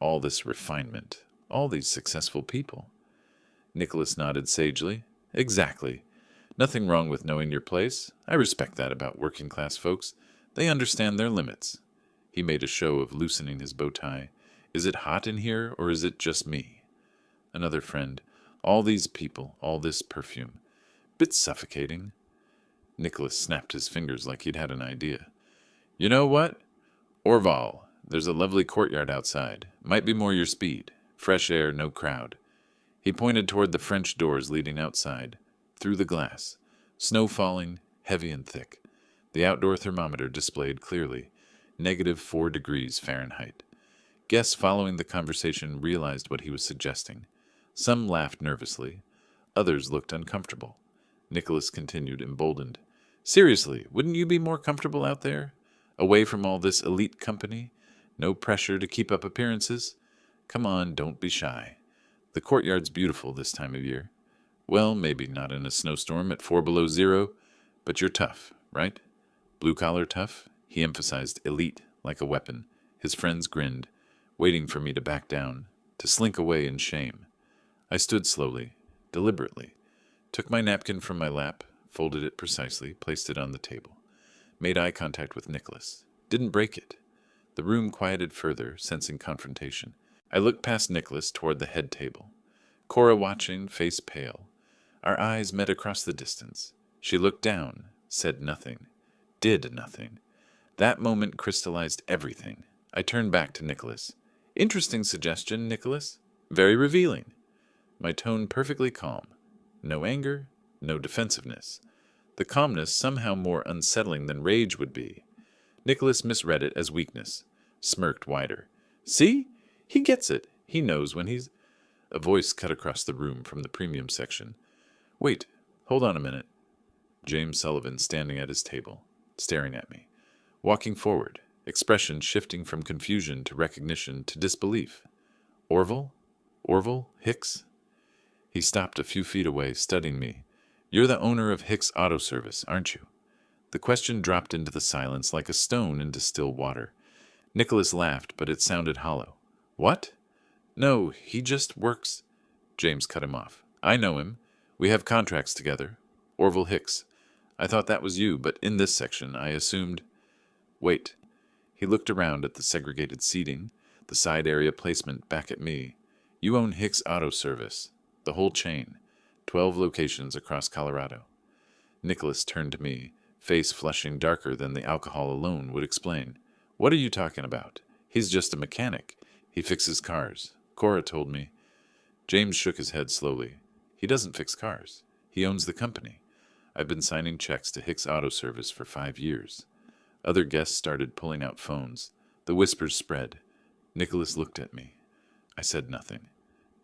All this refinement, all these successful people." Nicholas nodded sagely. "Exactly. Nothing wrong with knowing your place. I respect that about working-class folks. They understand their limits." He made a show of loosening his bow tie. "Is it hot in here, or is it just me?" Another friend. "All these people, all this perfume. Bit suffocating." Nicholas snapped his fingers like he'd had an idea. "You know what? Orval, there's a lovely courtyard outside. Might be more your speed. Fresh air, no crowd." He pointed toward the French doors leading outside, through the glass. Snow falling, heavy and thick. The outdoor thermometer displayed clearly, -4 degrees Fahrenheit. Guests following the conversation realized what he was suggesting. Some laughed nervously. Others looked uncomfortable. Nicholas continued, emboldened. "Seriously, wouldn't you be more comfortable out there? Away from all this elite company? No pressure to keep up appearances? Come on, don't be shy. The courtyard's beautiful this time of year. Well, maybe not in a snowstorm at 4 below zero, but you're tough, right? Blue-collar tough?" He emphasized elite, like a weapon. His friends grinned, waiting for me to back down, to slink away in shame. I stood slowly, deliberately, took my napkin from my lap, folded it precisely, placed it on the table, made eye contact with Nicholas. Didn't break it. The room quieted further, sensing confrontation. I looked past Nicholas toward the head table. Cora watching, face pale. Our eyes met across the distance. She looked down, said nothing, did nothing. That moment crystallized everything. I turned back to Nicholas. "Interesting suggestion, Nicholas. Very revealing." My tone perfectly calm. No anger, no defensiveness. The calmness somehow more unsettling than rage would be. Nicholas misread it as weakness, smirked wider. "See? He gets it. He knows when he's—" A voice cut across the room from the premium section. "Wait, hold on a minute." James Sullivan standing at his table, staring at me. Walking forward, expression shifting from confusion to recognition to disbelief. "Orval? Orval? Hicks?" He stopped a few feet away, studying me. "You're the owner of Hicks Auto Service, aren't you?" The question dropped into the silence like a stone into still water. Nicholas laughed, but it sounded hollow. "What?" "No, he just works—" James cut him off. "I know him. We have contracts together. Orval Hicks. I thought that was you, but in this section I assumed—" "Wait." He looked around at the segregated seating, the side area placement back at me. "You own Hicks Auto Service. The whole chain. 12 locations across Colorado." Nicholas turned to me, face flushing darker than the alcohol alone would explain. "What are you talking about? He's just a mechanic. He fixes cars. Cora told me." James shook his head slowly. "He doesn't fix cars. He owns the company. I've been signing checks to Hicks Auto Service for 5 years." Other guests started pulling out phones. The whispers spread. Nicholas looked at me. I said nothing,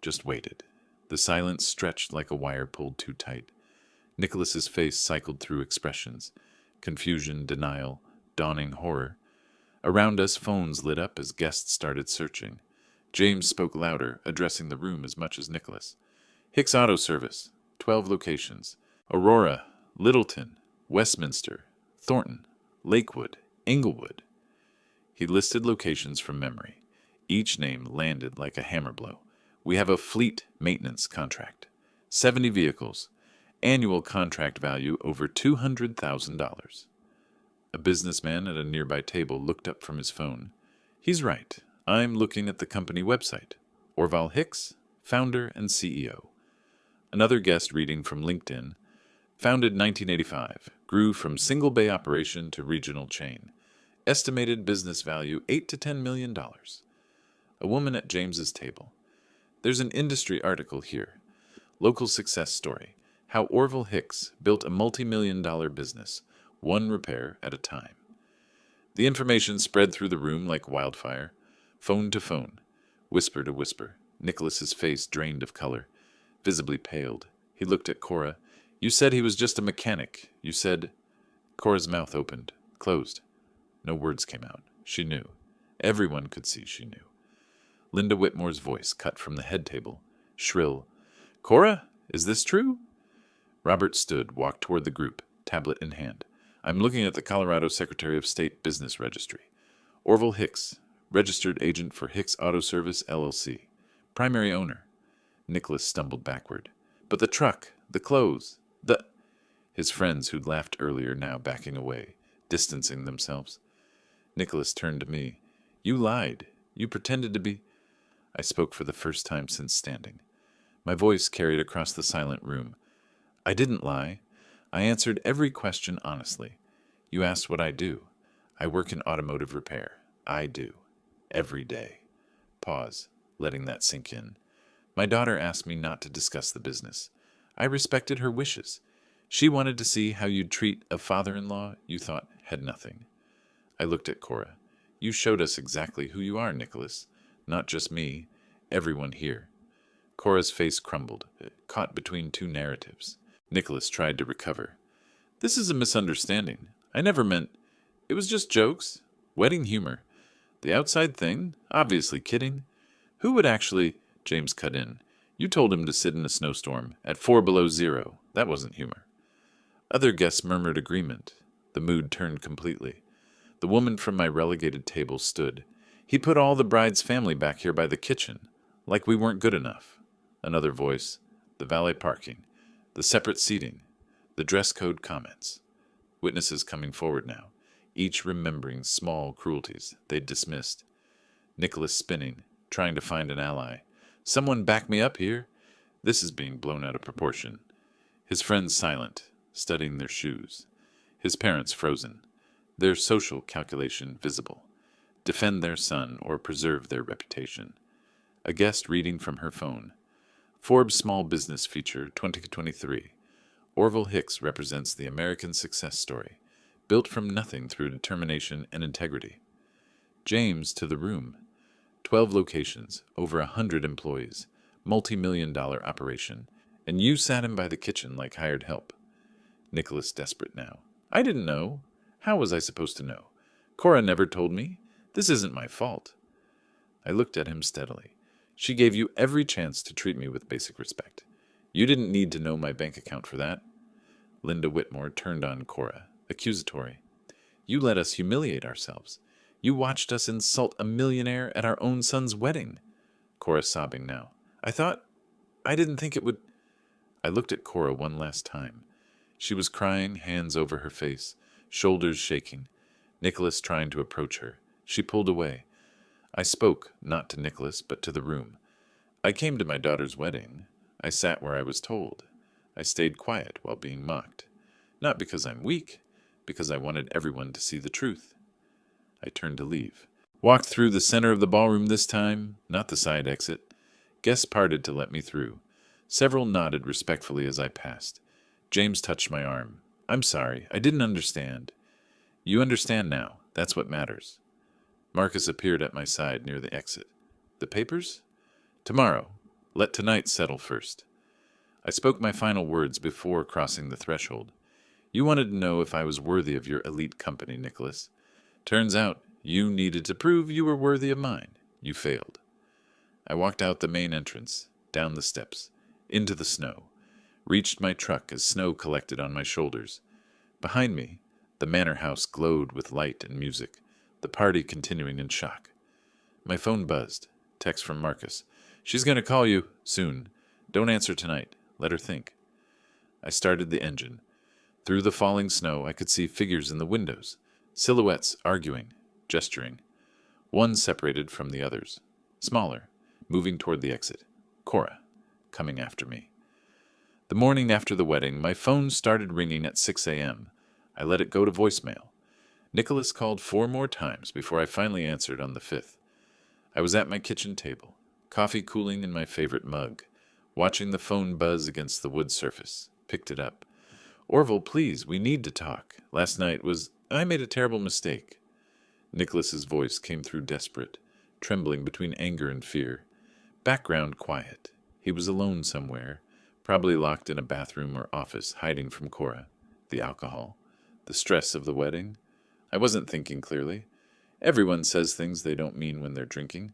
just waited. The silence stretched like a wire pulled too tight. Nicholas's face cycled through expressions: confusion, denial, dawning horror. Around us, phones lit up as guests started searching. James spoke louder, addressing the room as much as Nicholas. Hicks Auto Service, 12 locations. Aurora, Littleton, Westminster, Thornton, Lakewood, Inglewood. He listed locations from memory. Each name landed like a hammer blow. We have a fleet maintenance contract. 70 vehicles. Annual contract value over $200,000. A businessman at a nearby table looked up from his phone. He's right. I'm looking at the company website. Orval Hicks, founder and CEO. Another guest reading from LinkedIn. Founded 1985. Grew from single bay operation to regional chain. Estimated business value $8 to $10 million. A woman at James's table. There's an industry article here. Local success story. How Orval Hicks built a multi-million-dollar business, one repair at a time. The information spread through the room like wildfire. Phone to phone. Whisper to whisper. Nicholas's face drained of color. Visibly paled. He looked at Cora. You said he was just a mechanic. You said... Cora's mouth opened. Closed. No words came out. She knew. Everyone could see she knew. Linda Whitmore's voice cut from the head table. Shrill. Cora, is this true? Robert stood, walked toward the group, tablet in hand. I'm looking at the Colorado Secretary of State Business Registry. Orval Hicks, registered agent for Hicks Auto Service, LLC. Primary owner. Nicholas stumbled backward. But the truck, the clothes, the... His friends who'd laughed earlier now backing away, distancing themselves. Nicholas turned to me. You lied. You pretended to be... I spoke for the first time since standing. My voice carried across the silent room. I didn't lie. I answered every question honestly. You asked what I do. I work in automotive repair. I do. Every day. Pause, letting that sink in. My daughter asked me not to discuss the business. I respected her wishes. She wanted to see how you'd treat a father-in-law you thought had nothing. I looked at Cora. You showed us exactly who you are, Nicholas. Not just me. Everyone here. Cora's face crumbled, caught between two narratives. Nicholas tried to recover. This is a misunderstanding. I never meant... It was just jokes. Wedding humor. The outside thing? Obviously kidding. Who would actually... James cut in. You told him to sit in a snowstorm at 4 below zero. That wasn't humor. Other guests murmured agreement. The mood turned completely. The woman from my relegated table stood. He put all the bride's family back here by the kitchen, like we weren't good enough. Another voice. The valet parking. The separate seating. The dress code comments. Witnesses coming forward now, each remembering small cruelties they'd dismissed. Nicholas spinning, trying to find an ally. Someone back me up here. This is being blown out of proportion. His friends silent, studying their shoes. His parents frozen. Their social calculation visible. Defend their son or preserve their reputation. A guest reading from her phone. Forbes Small Business Feature 2023. Orval Hicks represents the American success story, built from nothing through determination and integrity. James to the room. 12 locations, over 100 employees, multi-million-dollar operation, and you sat him by the kitchen like hired help. Nicholas desperate now. I didn't know. How was I supposed to know? Cora never told me. This isn't my fault. I looked at him steadily. She gave you every chance to treat me with basic respect. You didn't need to know my bank account for that. Linda Whitmore turned on Cora, accusatory. You let us humiliate ourselves. You watched us insult a millionaire at our own son's wedding. Cora sobbing now. I didn't think it would... I looked at Cora one last time. She was crying, hands over her face, shoulders shaking. Nicholas trying to approach her. She pulled away. I spoke, not to Nicholas, but to the room. I came to my daughter's wedding. I sat where I was told. I stayed quiet while being mocked. Not because I'm weak, because I wanted everyone to see the truth. I turned to leave. Walked through the center of the ballroom this time, not the side exit. Guests parted to let me through. Several nodded respectfully as I passed. James touched my arm. I'm sorry, I didn't understand. You understand now. That's what matters. Marcus appeared at my side near the exit. The papers? Tomorrow. Let tonight settle first. I spoke my final words before crossing the threshold. You wanted to know if I was worthy of your elite company, Nicholas. Turns out you needed to prove you were worthy of mine. You failed. I walked out the main entrance, down the steps, into the snow, reached my truck as snow collected on my shoulders. Behind me, the manor house glowed with light and music, the party continuing in shock. My phone buzzed. Text from Marcus. She's going to call you soon. Don't answer tonight. Let her think. I started the engine. Through the falling snow, I could see figures in the windows, silhouettes arguing, gesturing. One separated from the others, smaller, moving toward the exit. Cora, coming after me. The morning after the wedding, my phone started ringing at 6 a.m. I let it go to voicemail. Nicholas called 4 more times before I finally answered on the 5th. I was at my kitchen table, coffee cooling in my favorite mug, watching the phone buzz against the wood surface. Picked it up. Orville, please, we need to talk. Last night I made a terrible mistake. Nicholas's voice came through desperate, trembling between anger and fear. Background quiet. He was alone somewhere, probably locked in a bathroom or office, hiding from Cora. The alcohol. The stress of the wedding. I wasn't thinking clearly. Everyone says things they don't mean when they're drinking.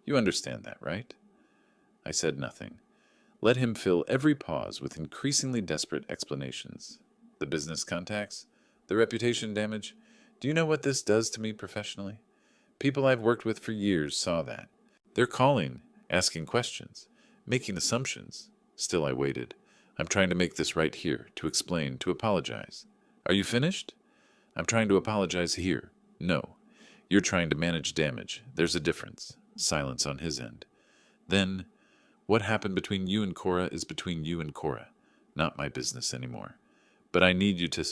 You understand that, right? I said nothing. Let him fill every pause with increasingly desperate explanations. The business contacts? The reputation damage? Do you know what this does to me professionally? People I've worked with for years saw that. They're calling, asking questions, making assumptions. Still I waited. I'm trying to make this right here, to explain, to apologize. Are you finished? I'm trying to apologize here. No. You're trying to manage damage. There's a difference. Silence on his end. Then, what happened between you and Cora is between you and Cora. Not my business anymore. But I need you to...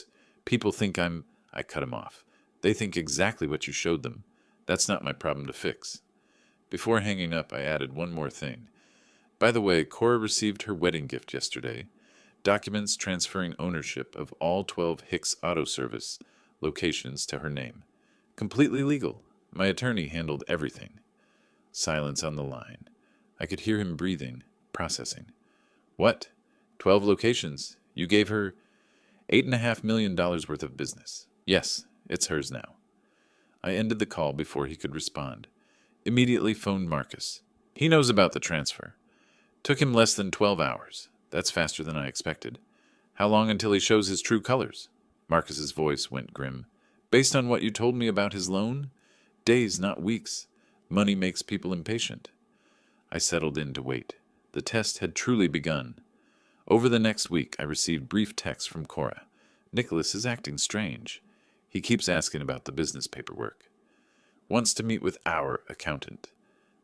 People think I cut him off. They think exactly what you showed them. That's not my problem to fix. Before hanging up, I added one more thing. By the way, Cora received her wedding gift yesterday. Documents transferring ownership of all 12 Hicks Auto Service locations to her name. Completely legal. My attorney handled everything. Silence on the line. I could hear him breathing, processing. What? 12 locations. You gave her $8.5 million worth of business. Yes, it's hers now. I ended the call before he could respond. Immediately phoned Marcus. He knows about the transfer. Took him less than 12 hours. That's faster than I expected. How long until he shows his true colors? Marcus's voice went grim. Based on what you told me about his loan? Days, not weeks. Money makes people impatient. I settled in to wait. The test had truly begun. Over the next week, I received brief texts from Cora. Nicholas is acting strange. He keeps asking about the business paperwork. Wants to meet with our accountant.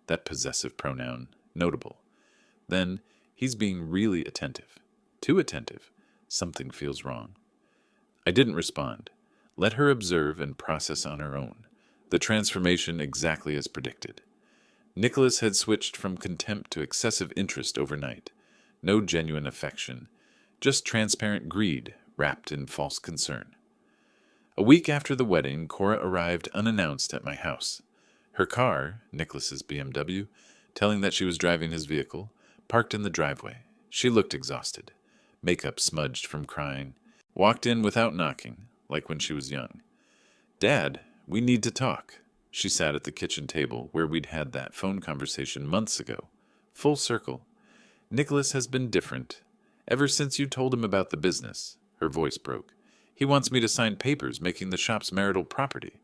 That possessive pronoun, notable. Then, he's being really attentive. Too attentive. Something feels wrong. I didn't respond. Let her observe and process on her own. The transformation exactly as predicted. Nicholas had switched from contempt to excessive interest overnight. No genuine affection. Just transparent greed wrapped in false concern. A week after the wedding, Cora arrived unannounced at my house. Her car, Nicholas's BMW, telling that she was driving his vehicle, parked in the driveway. She looked exhausted. Makeup smudged from crying. Walked in without knocking, like when she was young. Dad, we need to talk. She sat at the kitchen table where we'd had that phone conversation months ago. Full circle. Nicholas has been different. Ever since you told him about the business. Her voice broke. He wants me to sign papers making the shop's marital property.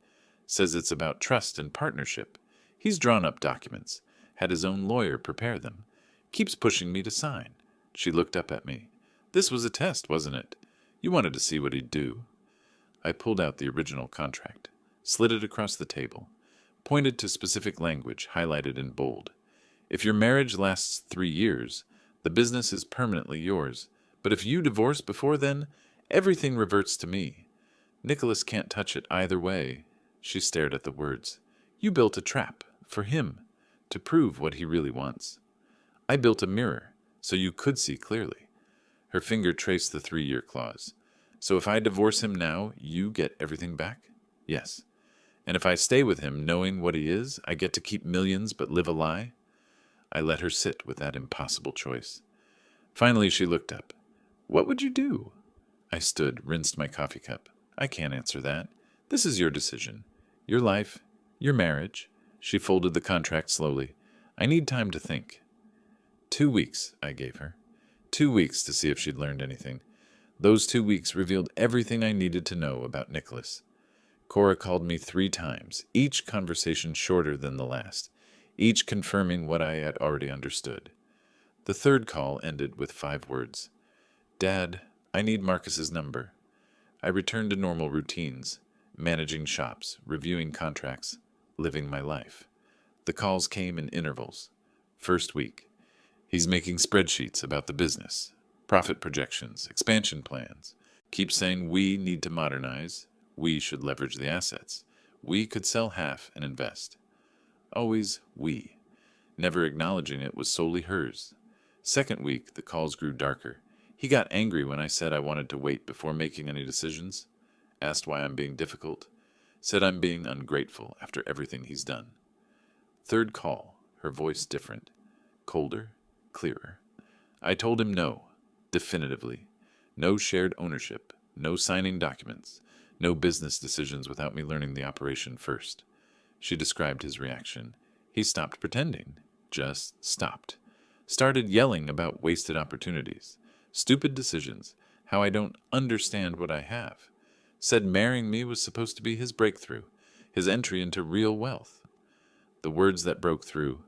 Says it's about trust and partnership. He's drawn up documents. Had his own lawyer prepare them. Keeps pushing me to sign. She looked up at me. This was a test, wasn't it? You wanted to see what he'd do. I pulled out the original contract, slid it across the table, pointed to specific language highlighted in bold. If your marriage lasts 3 years, the business is permanently yours. But if you divorce before then, everything reverts to me. Nicholas can't touch it either way. She stared at the words. You built a trap, for him, to prove what he really wants. I built a mirror, so you could see clearly. Her finger traced the 3-year clause. So if I divorce him now, you get everything back? Yes. And if I stay with him knowing what he is, I get to keep millions but live a lie? I let her sit with that impossible choice. Finally, she looked up. What would you do? I stood, rinsed my coffee cup. I can't answer that. This is your decision. Your life. Your marriage. She folded the contract slowly. I need time to think. 2 weeks, I gave her. 2 weeks to see if she'd learned anything. Those 2 weeks revealed everything I needed to know about Nicholas. Cora called me 3 times, each conversation shorter than the last, each confirming what I had already understood. The third call ended with 5 words. Dad, I need Marcus's number. I returned to normal routines, managing shops, reviewing contracts, living my life. The calls came in intervals. First week. He's making spreadsheets about the business, profit projections, expansion plans. Keeps saying we need to modernize, we should leverage the assets. We could sell half and invest. Always we, never acknowledging it was solely hers. Second week, the calls grew darker. He got angry when I said I wanted to wait before making any decisions, asked why I'm being difficult, said I'm being ungrateful after everything he's done. Third call, her voice different, colder, clearer. I told him no, definitively. No shared ownership, no signing documents, no business decisions without me learning the operation first. She described his reaction. He stopped pretending, just stopped. Started yelling about wasted opportunities, stupid decisions, how I don't understand what I have. Said marrying me was supposed to be his breakthrough, his entry into real wealth. The words that broke through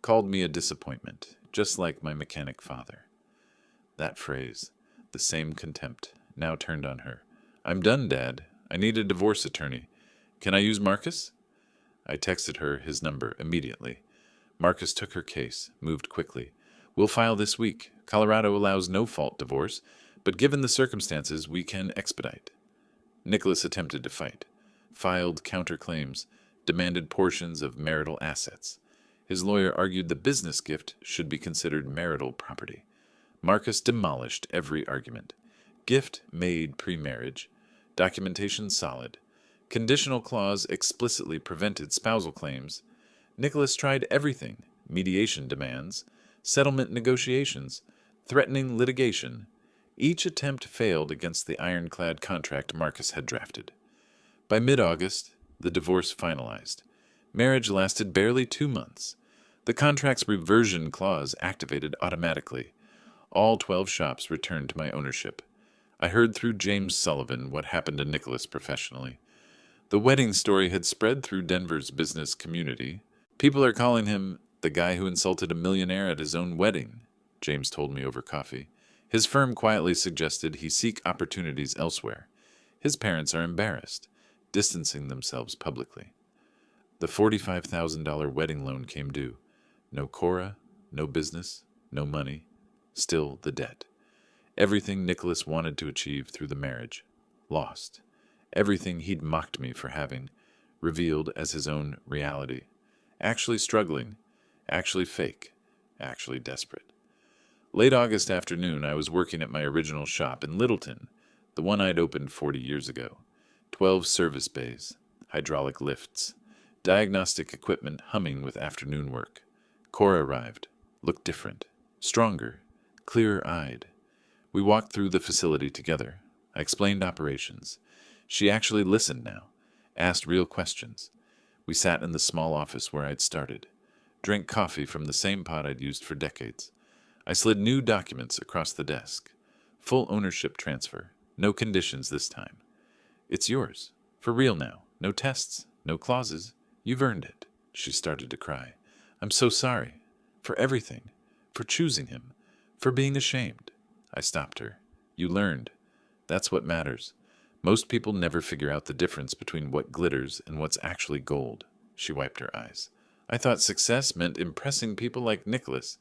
called me a disappointment, just like my mechanic father. That phrase, the same contempt, now turned on her. I'm done, Dad. I need a divorce attorney. Can I use Marcus? I texted her his number immediately. Marcus took her case, moved quickly. We'll file this week. Colorado allows no-fault divorce, but given the circumstances, we can expedite. Nicholas attempted to fight, filed counterclaims, demanded portions of marital assets. His lawyer argued the business gift should be considered marital property. Marcus demolished every argument. Gift made pre-marriage, documentation solid, conditional clause explicitly prevented spousal claims. Nicholas tried everything, mediation demands, settlement negotiations, threatening litigation. Each attempt failed against the ironclad contract Marcus had drafted. By mid-August, the divorce finalized. Marriage lasted barely 2 months. The contract's reversion clause activated automatically. All 12 shops returned to my ownership. I heard through James Sullivan what happened to Nicholas professionally. The wedding story had spread through Denver's business community. People are calling him the guy who insulted a millionaire at his own wedding, James told me over coffee. His firm quietly suggested he seek opportunities elsewhere. His parents are embarrassed, distancing themselves publicly. The $45,000 wedding loan came due. No Cora, no business, no money, still the debt. Everything Nicholas wanted to achieve through the marriage, lost. Everything he'd mocked me for having, revealed as his own reality. Actually struggling, actually fake, actually desperate. Late August afternoon, I was working at my original shop in Littleton, the one I'd opened 40 years ago. 12 service bays, hydraulic lifts, diagnostic equipment humming with afternoon work. Cora arrived, looked different, stronger, clearer-eyed. We walked through the facility together. I explained operations. She actually listened now, asked real questions. We sat in the small office where I'd started, drank coffee from the same pot I'd used for decades. I slid new documents across the desk. Full ownership transfer. No conditions this time. It's yours. For real now. No tests. No clauses. You've earned it. She started to cry. I'm so sorry. For everything. For choosing him. For being ashamed. I stopped her. You learned. That's what matters. Most people never figure out the difference between what glitters and what's actually gold. She wiped her eyes. I thought success meant impressing people like Nicholas.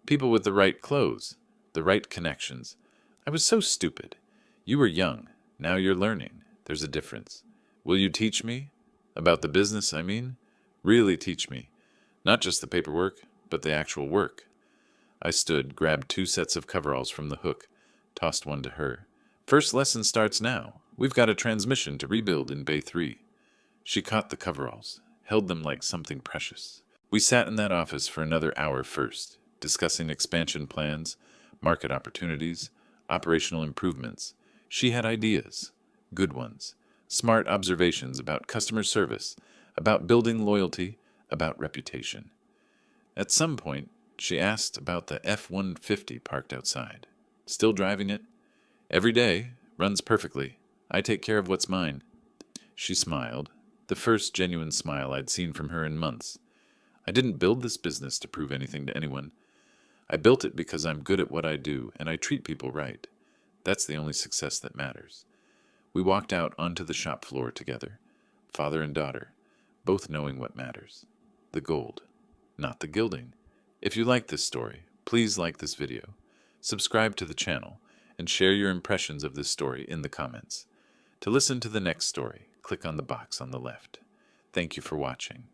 People with the right clothes, the right connections. I was so stupid. You were young. Now you're learning. There's a difference. Will you teach me? About the business, I mean? Really teach me. Not just the paperwork, but the actual work. I stood, grabbed 2 sets of coveralls from the hook, tossed one to her. First lesson starts now. We've got a transmission to rebuild in Bay 3. She caught the coveralls, held them like something precious. We sat in that office for another hour first, discussing expansion plans, market opportunities, operational improvements. She had ideas, good ones, smart observations about customer service, about building loyalty, about reputation. At some point, she asked about the F-150 parked outside. Still driving it? Every day. Runs perfectly. I take care of what's mine. She smiled, the first genuine smile I'd seen from her in months. I didn't build this business to prove anything to anyone. I built it because I'm good at what I do, and I treat people right. That's the only success that matters. We walked out onto the shop floor together, father and daughter, both knowing what matters. The gold, not the gilding. If you like this story, please like this video, subscribe to the channel, and share your impressions of this story in the comments. To listen to the next story, click on the box on the left. Thank you for watching.